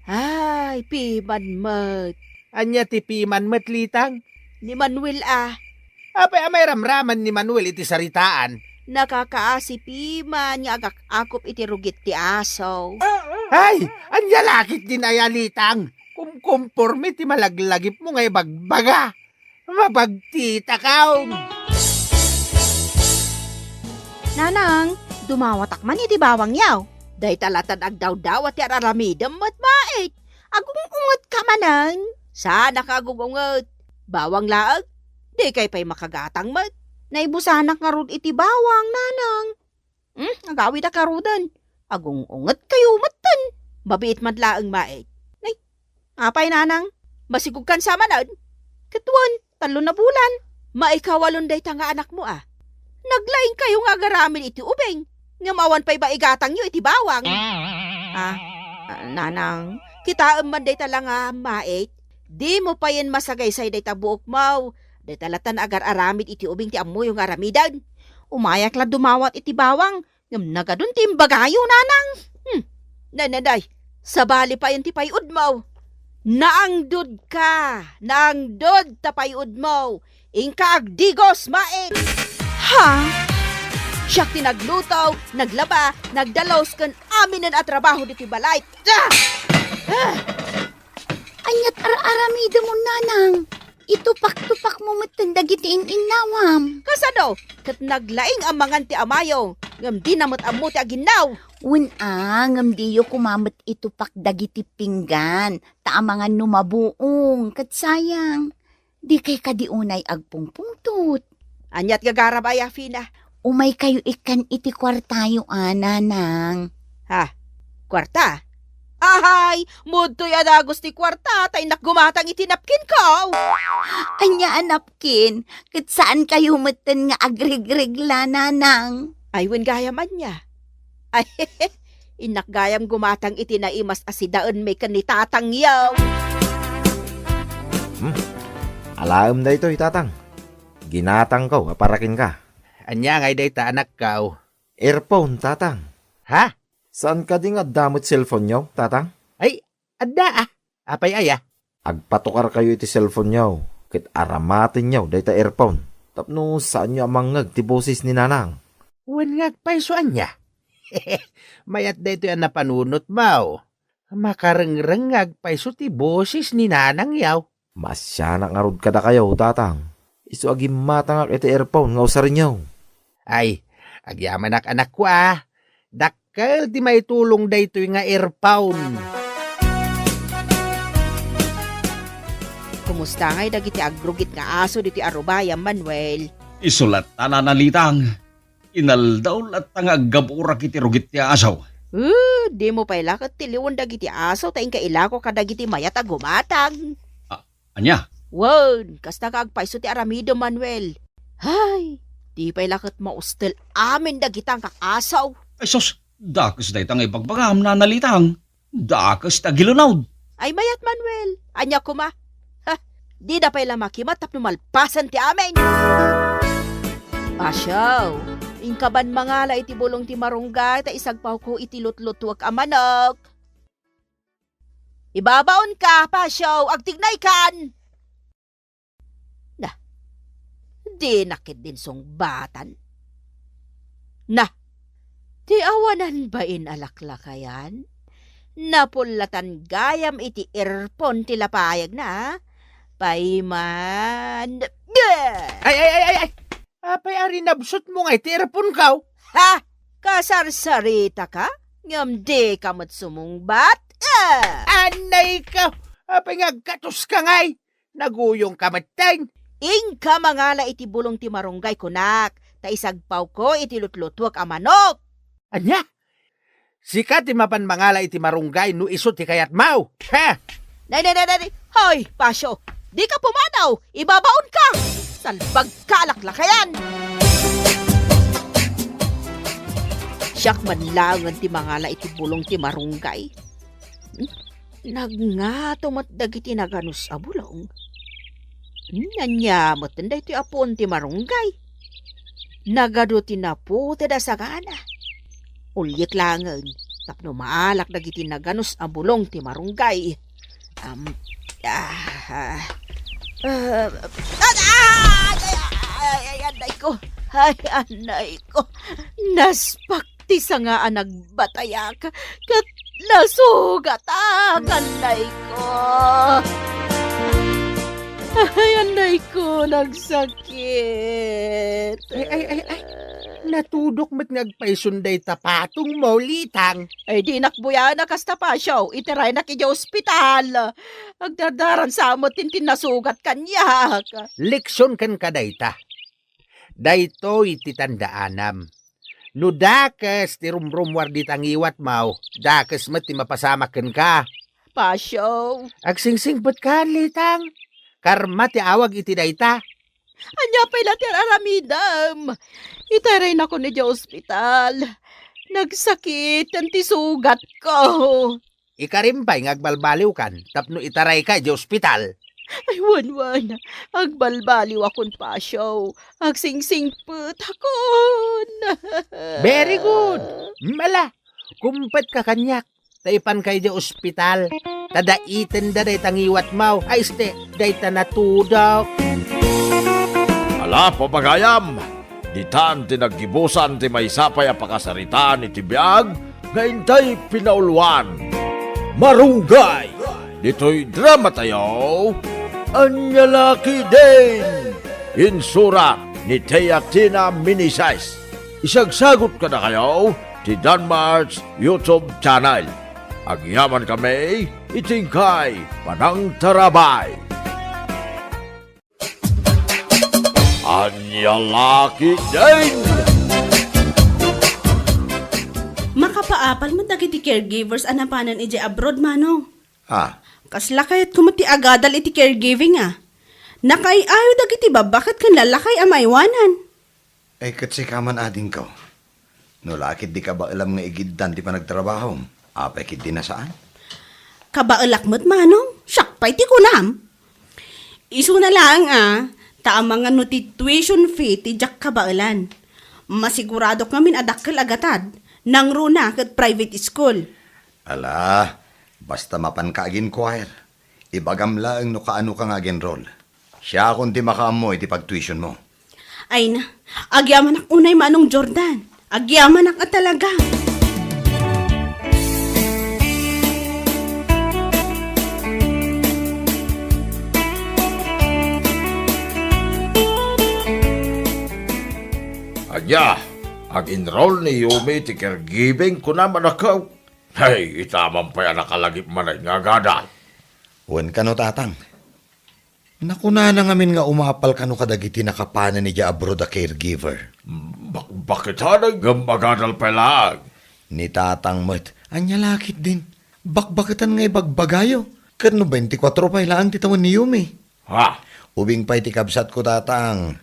Ay, piman mat. Anya ti piman matlitang. Ni Manuel Apay amay ramraman ni Manuel iti saritaan. Nakakaasi piman nga agak-akop iti rugit ti aso. Ay, anya lakit din ayalitang. Kumkumporme ti malaglagip mo ngay bagbaga. Mabagtita kaw. Nanang, dumawatak man iti bawang yaw. Day talatan agdaw-daw at araramidam mat mait. Agungungot ka manang. Sana ka agungungot. Bawang laag. Di kay pa'y makagatang mat. Naibusanak nga rod iti bawang, nanang. Agawid na karudan. Agungungot kayo matan. Babiit madlaang mait. Nay, apay nanang. Masigug kan sa manad. Katuan, 3 na bulan. Maikawalon day ta nga anak mo Naglaing kayo nga garamin iti ubeng. Nga mawan pa'y baigatang nyo iti bawang. Nanang, kita man day talang mait. Di mo pa yan masagaysay day tabuok mau. Day talatan agar aramid iti ubing ti ammo yung aramidan. Umayak la dumawat iti bawang. Ngam nagadun ti imbagayo, nanang. Nanaday, sabali pa yan ti payud mo. Naangdod ka. Naangdod ta payud mo. Ingka agdigos mait. Siyak ti naglutaw, naglaba, nagdalos kan aminan at trabaho diti balay. Anyat aramida mo, nanang. Itupak-tupak mo matanda gitiin inawam. Kasano? Kat naglaing ang mangan ti amayo. Ngam di namot amo ti aginaw. Ngam diyo kumamot itupak dagiti pinggan. Taamangan numabuong. Kat sayang. Di kay kadiunay agpungpungtut. Anyat gagarab ay Fina. Umay kayo ikan iti kwartayo, nanang. Kwarta? Ahay, mudtoy adagos ti kwarta, tay nakgumatang itinapkin ko. Anya anapkin, kat saan kayo matan nga agregregla, nanang? Ay, wen gayaman niya. Ay, inakgayam gumatang itinaimas asidaan may kanitatang yaw. Alaam da ito, itatang. Ginatang ko, aparakin ka. Anya ngay day ta anak kaw. Earphone, tatang. Ha? Saan ka di nga damot cellphone nyo, tatang? Ay, adda Apay aya. Agpatukar kayo iti cellphone nyo. Kit aramatin nyo, day ta earphone. Tapno saan nyo amangag ti boses ni nanang? Wan ngagpaiso anya. Mayat day ito yan napanunot mau. Makarengreng ngagpaiso ti boses ni nanang yaw. Masyanak nga rod kada kayo, tatang. Iso agim matangak iti earphone nga usarin nyo. Ay, agyaman anak ko Dakkel ti may tulong dayto nga earphone. Kumusta ngay dagiti agrugit nga aso diti Arubaya, Manuel? Isulat tananalitang. Inaldaw lat nga gaburak iti rugit ti asaw. Di mo pa'y lakat tiliwan dagiti aso taing kailako ka dagiti mayat agumatang. Anya? Wan, kasta ka agpaiso ti Aramido, Manuel. Hay, di pa'y lakat maustel amin dagitang kakasaw. Ay sos, dakas day tang ipagbagam nanalitang. Dakas ta gilunawd. Ay mayat, Manuel. Anya kuma. Di na pala makimat tapno malpasan ti amin. Pasyaw, ingkaban mangala iti bulong ti marunggay ta isagpaw ko iti lutlutwag a manok. Ibabaon ka, pasyaw, agtignay kan. Di nakit din song batan. Di awanan ba inalaklakayan? Napulatan gayam iti earphone ti lapayag na. Payman. Ay! Apay ari nabsot mo nga iti earphone kaw. Ha? Kasarsarita ka? Ngam di ka matsumungbat? Anay ka! Apay nga gatos ka ngay! Naguyong kamateng! Ingka mangala iti bulong ti marunggay kunak, ta isagpaw ko iti lutlutwak a manok. Anya? Sikat ti mapan mangala iti marunggay no iso ti kayat mau. Ha? Nay! Hoy, Pasyo! Di ka pumanaw! Ibabaon ka! Salbag kalaklakayan! Siyak man langan ti mangala iti bulong ti marunggay. Nagngato dagiti naganus a bulong. Nanyamot tinday ti apon ti marunggay. Nagado ti napo ti dasagana. Ulyek langan, tapno maalak dagiti naganus a bulong ti marunggay. Anay ko. Naspakti sa nga nagbataya ka. Kat nasugat anay ko. Anay ko, nagsakit. Ay. Natudok mo't nagpaisunday tapatong mo, litang. Ay di nakbuya na kasta pa siya. Itiray na kaya ospital. Agdardaran sa amot tintin nasugat kanya. Leksyon kan kadayta. Dayto iti tandaanam. No dakas ti rumrumwar di tangiwat mau. Dakas mat ti mapasamakan ka. Pasyo. Agsingsing ba't ka, litang? Karma ti awag iti dayta. Anya pala ti aramidam. Itaray na ko ni di ospital. Nagsakit ang tisugat ko. Ikarimpay ngagbalbaliw kan. Tapno itaray ka di ospital. Ay, wan. Agbalbaliw akon pasyo. Agsingsingput akon. Very good. Mala, kumpet ka kanyak. Taipan kay di ospital. Tadaitin da day tangiwat mau. Ay, ste, day tanatudaw. Ala, papagayam! Ditan tinaggibusan ti may sapay a pakasaritaan iti biag, nga intay pinauluan. Marunggay! Dito'y drama tayo, Anyalaki din! Insurat ni Teatina Minisize. Isagsagot ka na kayo ti Danmar's YouTube channel. Agyaman kami, itingkay panang tarabay. Anyalaki din! Makapaapal mo dagiti caregivers anapanan iti abroad manong. Ha? Kasla kayat kumati agadal iti caregiving Nakaiayo dagiti ba bakit kan lalakay amaywanan? Ay katsi ka man ading ko. No lakit di ka ba alam nga igiddan ti panagtrabaho? Apay kit di na saan? Kabaalak mo't manong, syakpay ti kunam. Isu na lang taamang ano ti tuition fee ti jak kabaalan. Masigurado kami adakkel agatad, nang runa kat private school. Ala, basta mapan ka agin choir. Ibagam lang no kaano ka nga agin roll. Siya kung di makaamoy ti pag-tuition mo. Ay na, agyaman ak unay manong Jordan. Agyaman ak talaga. Anya, ag-enroll ni Yumi ti caregiving ko naman akaw. Hey, itamang pa yan nakalagip man ay nga gada. Wan ka no tatang. Nakuna na ngamin nga umapal ka no kadagiti nakapanan ni abroad a caregiver. Bakit hanag magadal pa lang? Ni tatang mo't, anya lakit din. Bakbakitan nga ibagbagayo. Kano 24 pa ilaan titawan ni Yumi. Ha? Ubing pa'y tikabsat ko tatang.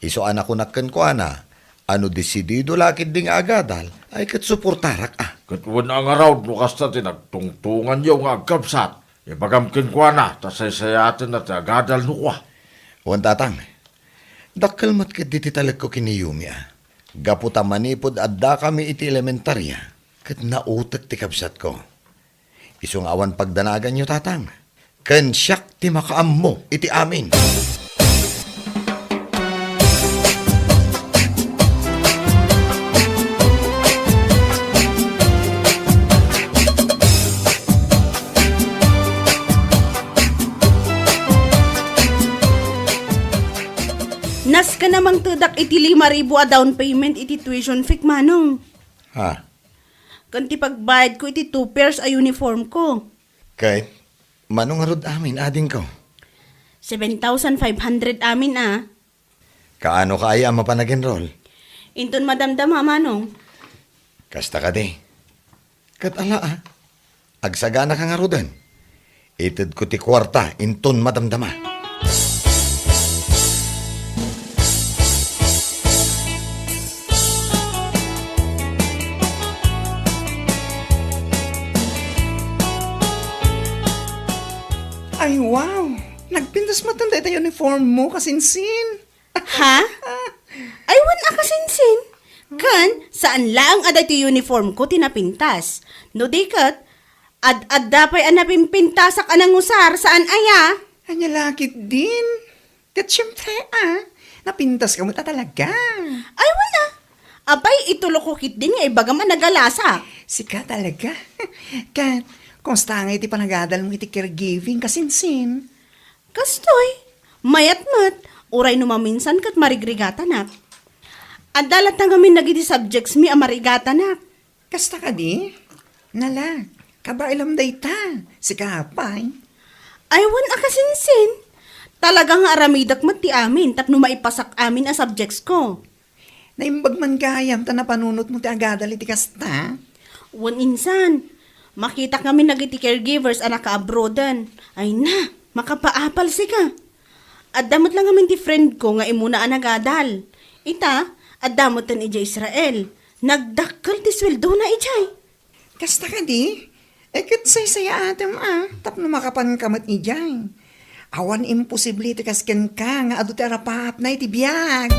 Iso anak ko nakkan ko ano desidido lakit ding agadal, ay kat suportarak Katwan ang araw, lukas na tinagtungtungan yung agkabsat. Ibagam kinkwa na, tasaysayatin at agadal nukwa. Wan tatang, dakkel mat ket dititalag ko kini Yumi Gaputa manipod adda kami iti elementarya, ket nautek ti kabsat ko. Isong awan pagdanagan nyo tatang, ken siyak ti makaammo iti amin. Nas ka namang tudak iti 5,000 a down payment iti tuition fee manong. Ha? Kanti pagbayad ko iti 2 pairs a uniform ko. Kay, manong arod amin ading ko. 7,500 amin Kaano kaya mapanag-enroll? Inton madamdama manong. Kasta ka di. Kat ala agsagana ka nga rodan. Ited ko ti kwarta inton madamdama. Ay, wow! Nagpintas matanda ito uniform mo, kasinsin. Ha? Ay, wan akasinsin. Kan, saan lang aday ti uniform ko tinapintas. No dikat, ad dapay anapimpintasak anang usar saan aya. Anya lakit din. Kat syempre, napintas ka mo ta talaga. Ay, wala. Abay, itulo ko kit din nga ibaga man nagalasa. Sika talaga. Kat, kumusta nga iti panagadal mo iti caregiving, kasinsin. Kastoy, mayat-mat, uray numaminsan kat marigrigata na. Adalat na kami nagiti subjects mi amarigata na. Kasta ka di? Nala, kabailam day ta. Sika apay. Ay, wan akasinsin. Talagang aramidak mat ti amin, tapno maipasak amin ang subjects ko. Naimbag man gayam ta na panunot mo ti agadal iti kasta. Wan insan, makita kami nagiti caregivers anak ka-abroadan. Ay na, makapaapal sika. Addamot lang kami ti friend ko nga imuna anagadal. Ita, addamot tan ija Israel. Nagdakkel ti sweldo na ijay. Kasta ka di? Kat say-saya atem tapno makapan kamat ijay. Awan imposible ti kasken ka nga adu ti arapat na iti biyag.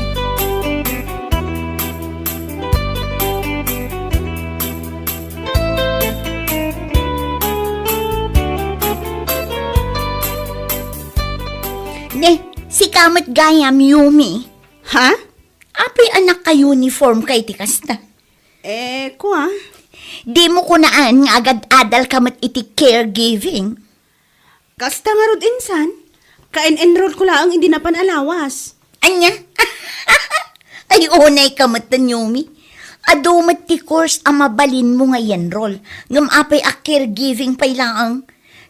Ne, si Kamat Gayam Yumi. Ha? Apoy anak ka uniform kay ti kasta. Kuha. Di mo kunaan nga agad adal kamat iti caregiving. Kasta nga rod insan. Kain-enroll ko lang hindi na panalawas. Anya? Ay unay kamat tan Yumi. Adumat ti course ang mabalin mo nga enroll. Ngam apay a caregiving pay laang.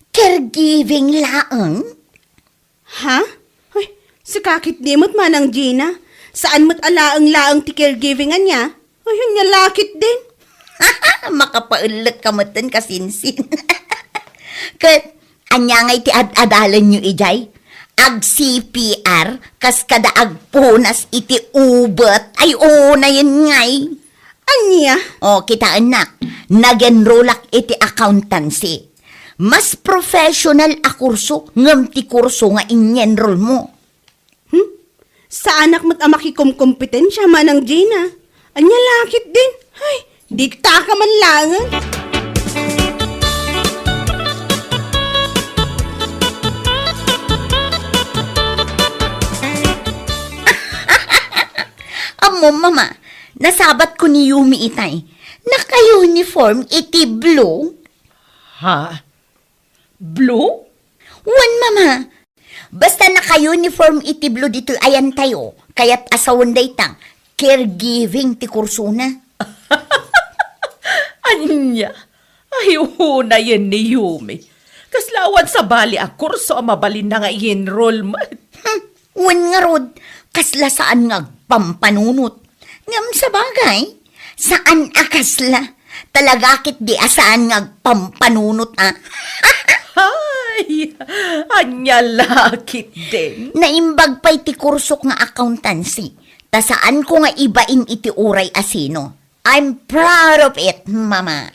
Caregiving laang? Ha? Ay, si kakit di mo't manang Gina. Saan mo't alaang-laang ti caregivingan niya? Ay, yun niya lakit din. Makapaulat kamatan kasinsin. Kat, anya ngay ti ad-adalan nyo ijay? Ag CPR, kas kada agpunas iti ubat. Ay, na yun ngay. Anya? O, kita anak, nag-enrollak iti accountancy. Mas professional a kurso, ngam ti kurso nga in-enroll mo. Sa anak mo't amakikumkompetensya manang Gina. Anya lakit din. Ay, di ta ka man langan. Amo, mama, nasabat ko ni Yumi itay. Naka-uniform iti blue. Ha? Blue? Wan, mama. Basta naka-uniform iti blue dito ayan tayo. Kaya't asawan day tang. Caregiving ti kurso na. Anya? Ay, na yan ni Yumi. Kaslawan sa bali a kurso ang mabalin na nga i-enrollment. Wan nga rod, kasla saan nga pampanunot. Ngam sa bagay, saan akasla? Talagakit di asaan nga pampanunot Ay, anya lakit din. Naimbag pa'y ti kursok nga accountancy. Ta saan ko nga ibain iti uray asino. I'm proud of it, mama.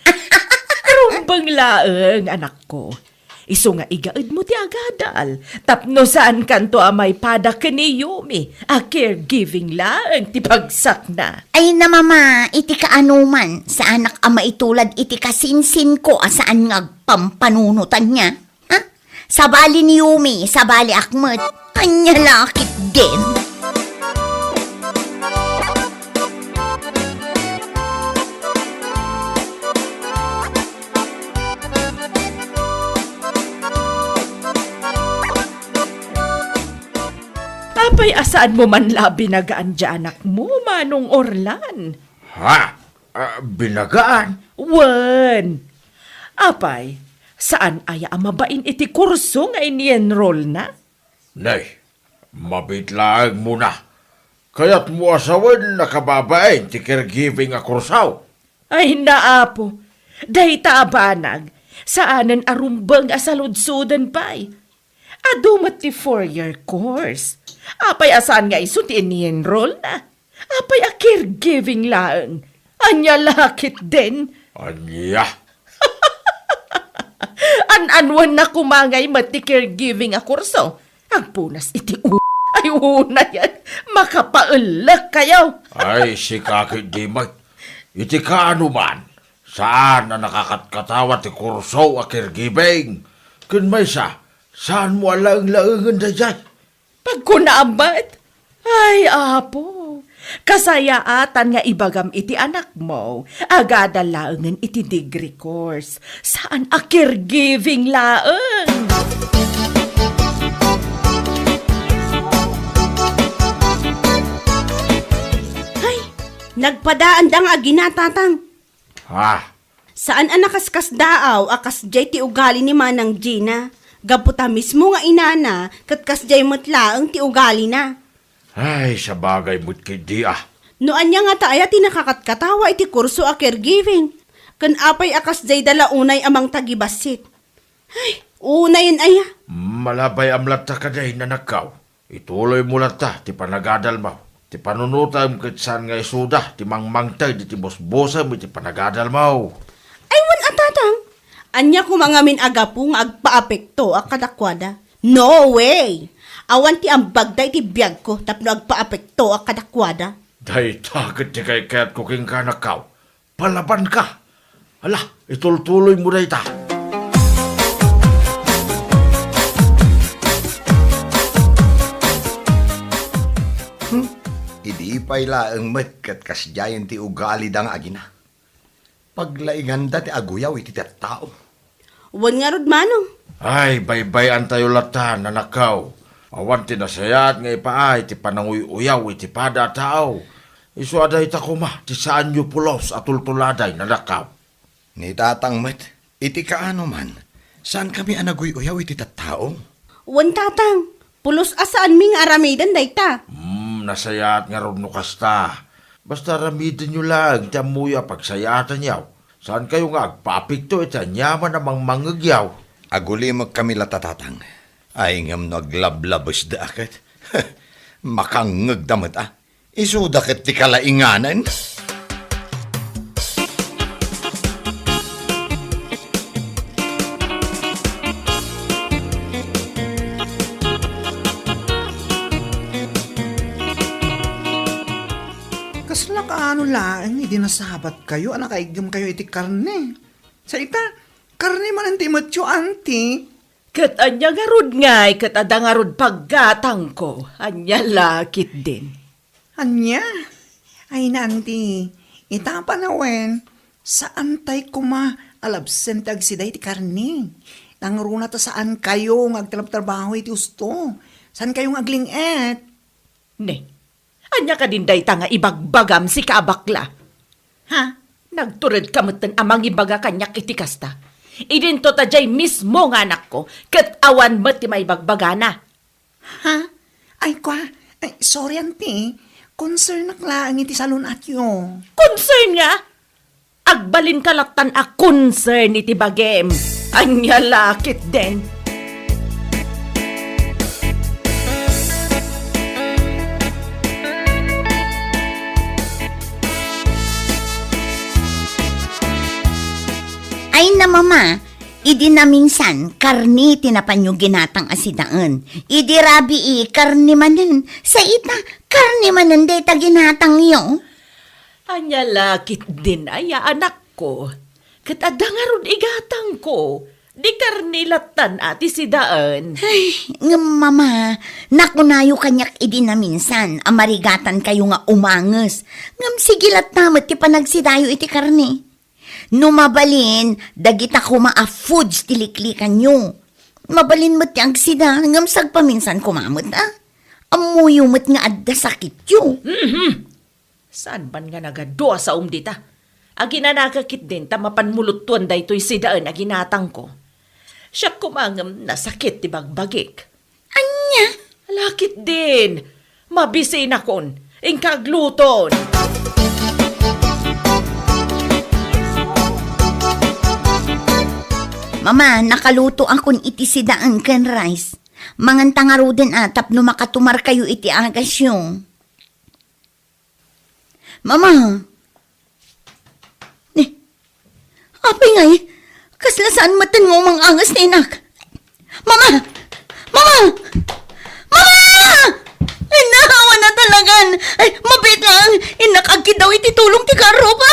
Rumbang laeng, anak ko. Iso nga igaid mo ti agadal. Tapno saan kanto amay pada kani Yumi. A caregiving lang ti pagsak na. Ay na mama, iti kaanuman, sa anak ama itulad iti kasinsin ko asaan nga pampanunutan niya. Ha? Sa bali ni Yumi, sa bali akmet, anya lakit din. Apay asaan mo man labi nagaan dyan anak mo, Manong Orlan? Ha? Binagaan? Wen! Apay, saan aya mabain iti kurso nga ini-enroll na? Nay, mabitlaag mo na. Kaya't mo asawan nakababain ti caregiving a kursaw. Ay naapo, dahi taabanag, saanan arumbang asaludsudan pa'y. Adumat ti 4-year course. Apay asan nga iso ti ini-enroll na. Apay a caregiving lang. Anya lakit din. Anya? An-anwan na kumangay mati caregiving a kurso. Agpunas iti ay una yan. Makapaulak kayo. Ay, si kakit di mag. Iti kaano man. Saan na nakakatkatawa ti kurso a caregiving? Kun may saan mo alang-laangan da dyan? Pagkunaabat? Ay, apo. Kasayaatan nga ibagam iti anak mo. Agada laangan iti degree course. Saan a caregiving laang? Ay, nagpadaan da nga ginatatang. Ha? Saan ang nakaskas daaw akas jay ti ugali ni Manang Gina? Gaputa mismo nga inana, katkas jay matlaang ti ugali na. Ay, sa bagay mo't kidi No anya nga taaya ti nakakatkatawa iti kurso a caregiving. Kan apay akas jay dala unay amang tagibasit. Ay, unayin aya. Malabay amlat ta kaday na nakaw. Ituloy mo lang ta, ti panagadal mo. Ti panunutam kat saan nga isuda, ti mangmangtay, di ti bosbosa mo, ti panagadal mo. Ay, wan atatang. Anya ko mga min agapong agpaapekto a kadakwada. No way! Awan ti ambagday ti biyag ko tapno agpaapekto a kadakwada. Day takot ti kay kaya't kuking ka nakaw. Palaban ka. Ala, itultuloy mo day ta. Idi pa'y laang met kat kasjayan ti ugali dang agina. Paglaingan da ti aguyaw iti tao. Wan nga rod manong. Ay, baybayan tayo latan na nakaw. Awan ti nasayat nga ipaay ti pananguy-uyaw iti pada tao. Isu aday ta kuma ti saan yu pulos at tultuladay na nakaw. Ni tatang met, iti kaano man, saan kami anaguy-uyaw iti tao? Wan tatang, pulos asaan ming aramidan day ta. Nasayat nga ron no kasta. Basta ramidin nyo lang, tiyamuya pagsayatan yaw. Saan kayo nga agpapikto ita nyaman namang mangagyaw? Agulimag kami latatatang. Ay ngam naglablabas da akit. Makangagdamat Isudakit ti kalainganan. Kasla kaano lang, hindi nasabat kayo, anakaigam kayo iti karne. Sa ita, karne man ang timotyo, auntie. Kat anya nga rod ngay, kat ada nga rod paggatang ko. Anya lakit din. Anya? Ay nanti, itapa na wen, saan tay kuma alabsent ag siday ti karne. Nangruna ta saan kayo ngagtalab-trabaho iti usto. Saan kayo ngaglinget? Ne, anya ka din day nga ibagbagam si kabakla. Ha? Nagturid kamutan amang ibaga kanyak iti kasta. Idinto ta jay mismo nga anak ko, kat awan mo ti may bagbagana. Ha? Ay kwa, ay, sorry auntie, concern naklaan iti salon at yo. Concern nga? Agbalin kalatan a concern iti bagem. Anya lakit din. Ay na mama, Idi na minsan, karni tinapan yung ginatang asidaan. Idi rabi karni manen. Sa ita, karni manen deta ginatang yo. Anya lakit din ay anak ko. Kat adangarod igatang ko. Di karnilatan ati si daan. Ay, mama, nakunayo kanyak idi na minsan, amarigatan kayo nga umanges. Ngam sigilat tamat ti panagsidayo iti karni. Numabalin, dagita ko maa-foods tiliklikan nyo. Mabalin mo't yung sida, ngam sagpaminsan kumamot Amuyo mo't nga adda sakit yo. Saan ban nga nagadua sa umdita? Agina nakakit din tamapanmulutuan da ito'y si daan na ginatang ko. Siya kumangam na sakit ti bagbagik. Anya? Lakit din. Mabisi na kon. Ingkagluton. Mama, nakaluto akon iti sidaan ken rice. Mangantang aro din atap no makatumar kayo iti agas yung. Mama. Apay ngay, kaslasaan matan mo mang angas ni inak. Mama! Mama! Mama! Ay, nahawa na talagan. Ay, mabit lang. Inakagkid daw iti tulong ti karo pa.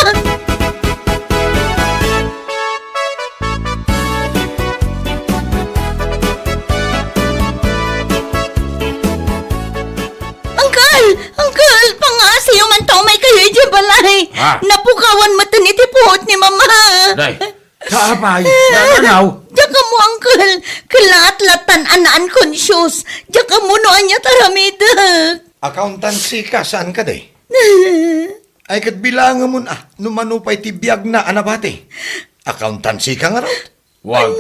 Uncle, pangasiyo man to may kayo iti balay. Napukawan matan iti puhot ni mama. Day, kaapay, nananaw. Diyan mo, uncle. Kilaat-latan anaan conscious. Diyan mo noan niya taramidak. Accountancy ka, saan ka day? Ay kat bilangan mo na, numanupay ti biyag na anabate. Accountancy ka nga raw. Wag.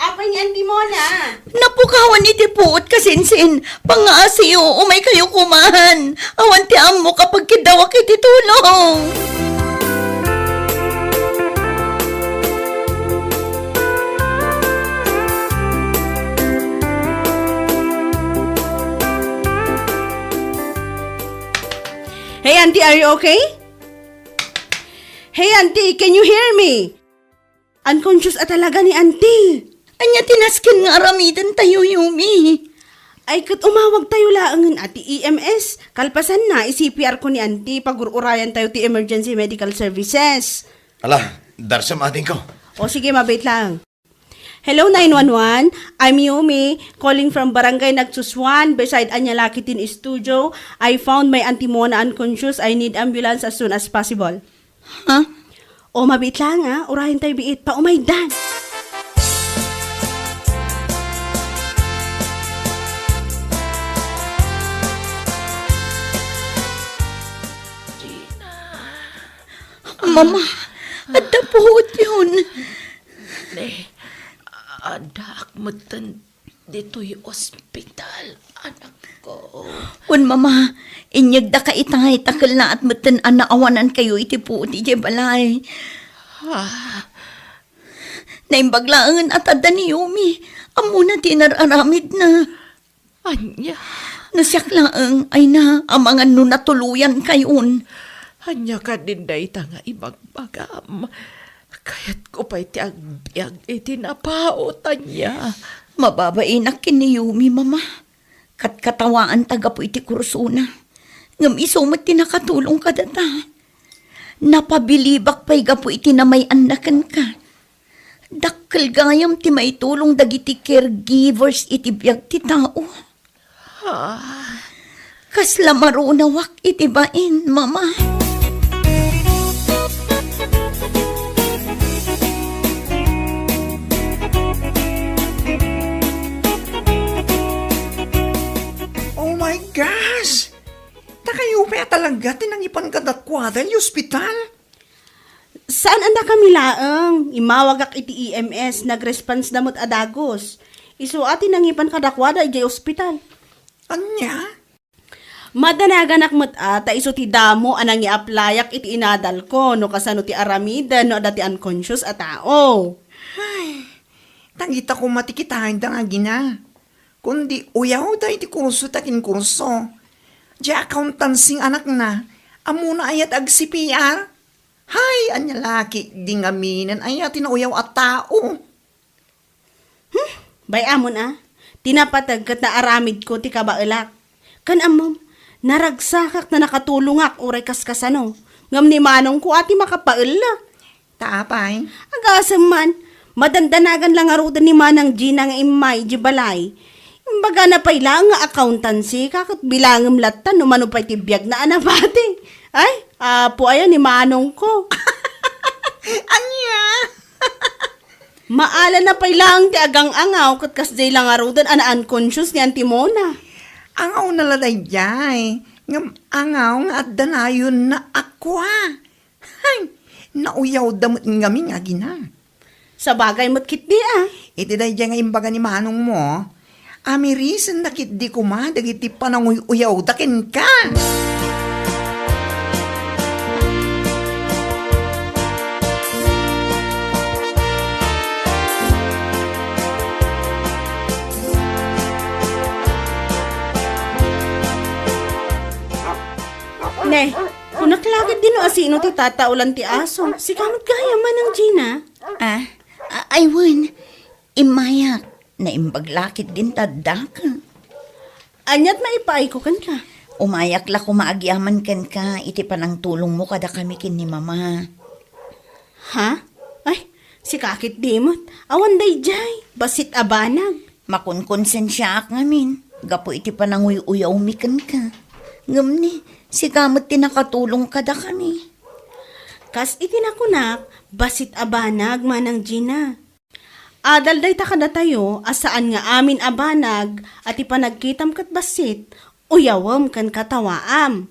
Apa niyan di mo na? Napukawan iti puot kasinsin. Pangasiyo, umay kayo kumahan. Awan ti amo kapag kidawak iti tulong. Hey, auntie, are you okay? Hey, auntie, can you hear me? Unconscious at talaga ni auntie. Anya tinaskin nga aramidan tayo, Yumi. Ay, kat umawag tayo laangan ati EMS. Kalpasan na, i-CPR ko ni auntie pag-urayan tayo ti emergency medical services. Ala, darsam ating ko. O sige, mabait lang. Hello, 911. I'm Yumi, calling from Barangay Nagsuswan beside Anyalakitin Studio. I found my auntie Mona unconscious. I need ambulance as soon as possible. Ha? O, mabait lang ha. Urahin tayo biit. Paumaydan. Mama, ada puhot yun. Adak matan dito'y ospital, anak ko. Kun mama, inyag da ka itangay takal na at matan anaawanan kayo iti puhot iti balay. Naimbaglaan at ada ni Yumi. Amo na tinararamid na. Anya, Nasyak laang ay na amangan no natuluyan kayon. anya ka din day nga ibagbagam. Kayat ko pa iti agbyag iti napaotan niya. Mababainak kini Yumi, mama. Katkatawaan taga po iti kursuna. Ngam isumat tinakatulong ka data. Napabilibak pa'y gapo iti na may anakan ka. Dakkel gayam ti may tulong dagiti caregivers iti biyag ti tao. Kasla marunawak iti bain, mama. Oh my gosh! Takayo pa talaga tinangipan ka dakwada yung ospital? Saan anda kami laang? Imawagak iti EMS, nag-response damot adagos. Isu ati nangipan kadakwada ijay ospital. Anya? Madanaganak mat ata isu ti damo anang i-applyak iti inadal ko no kasano ti aramida no dati unconscious a tao. Tangita ko matikitahin da nga gina. Kundi uyaw da iti kurso takin kurso. Di accountancy anak na. Amuna ayat ag CPR. Hay, anya laki, di nga minan ayat tinauyaw at tao. Bayamon tinapatag kat na aramid ko ti kabaelak. Kan amom, naragsakak na nakatulungak uray kaskasano. Ngam ni manong ko ati makapaelak. Tapay. Agasam man, madandanagan lang arudan ni Manang Gina nga imay di balay. Imbaga na pailang nga accountancy kakot bilangam latan no manupay tibiyag na anabati. Ay, apo ayan ni Manong ko. Anya? Maala na pailang ti agang angaw kat kasday lang arudan ana unconscious ni Antimona. Angaw na laday jay. Ngam angaw nga at danayon na akwa. Hay, nauyaw damot ngami nga gina. Sa bagay mo't kit di Iti day jay nga imbaga ni Manong mo. Ami reason na kit di kuma dagiti pananguyaw dakin ka. Ne, kunaklagid din no asino ti tataulan ti aso. Si kamot gaya Manang Gina. Aywan, imayak na imbaglakit din tadaka. Anyat maipaay ko kan ka. Umayak la kumaagyaman kan ka, iti panang tulong mo kada kami kin ni mama. Ha? Ay, si kakit dimot. Awan day jay, basit abanag. Makunkonsensya ak ngamin, gapo iti panang uyaw mikan ka. Ngam ni, si kamot tinakatulong kada kami. Kas itinakunak, basit abanag Manang Gina. Adal day takada tayo, asaan nga amin abanag, at ipanagkitam kat basit, uyawam kan katawaam.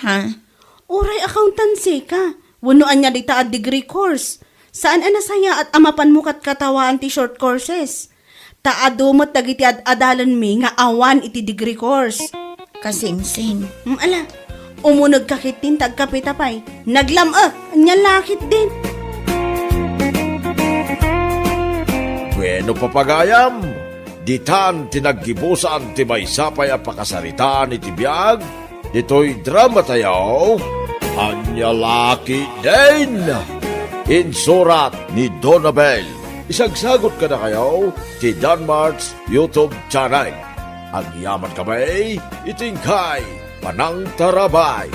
Ha? Uray accountancy ka, wanuan niya dita at degree course. Saan anasaya at amapan mo kat katawaan ti short courses? Taadumot dagiti adalan mi nga awan iti degree course. Kasinsin. Ala, umunog kakit din tagkapitapay. Naglamak, anya lakit din. Bueno papagayam, ditan tinaggibusan ti may sapay a pakasaritaan iti biyag, dito'y drama tayo, anya laki din. Insurat ni Donabel, isagsagot ka na kayo ti Danmarts YouTube channel. Ang yaman kamay, itingkay, panang tarabay.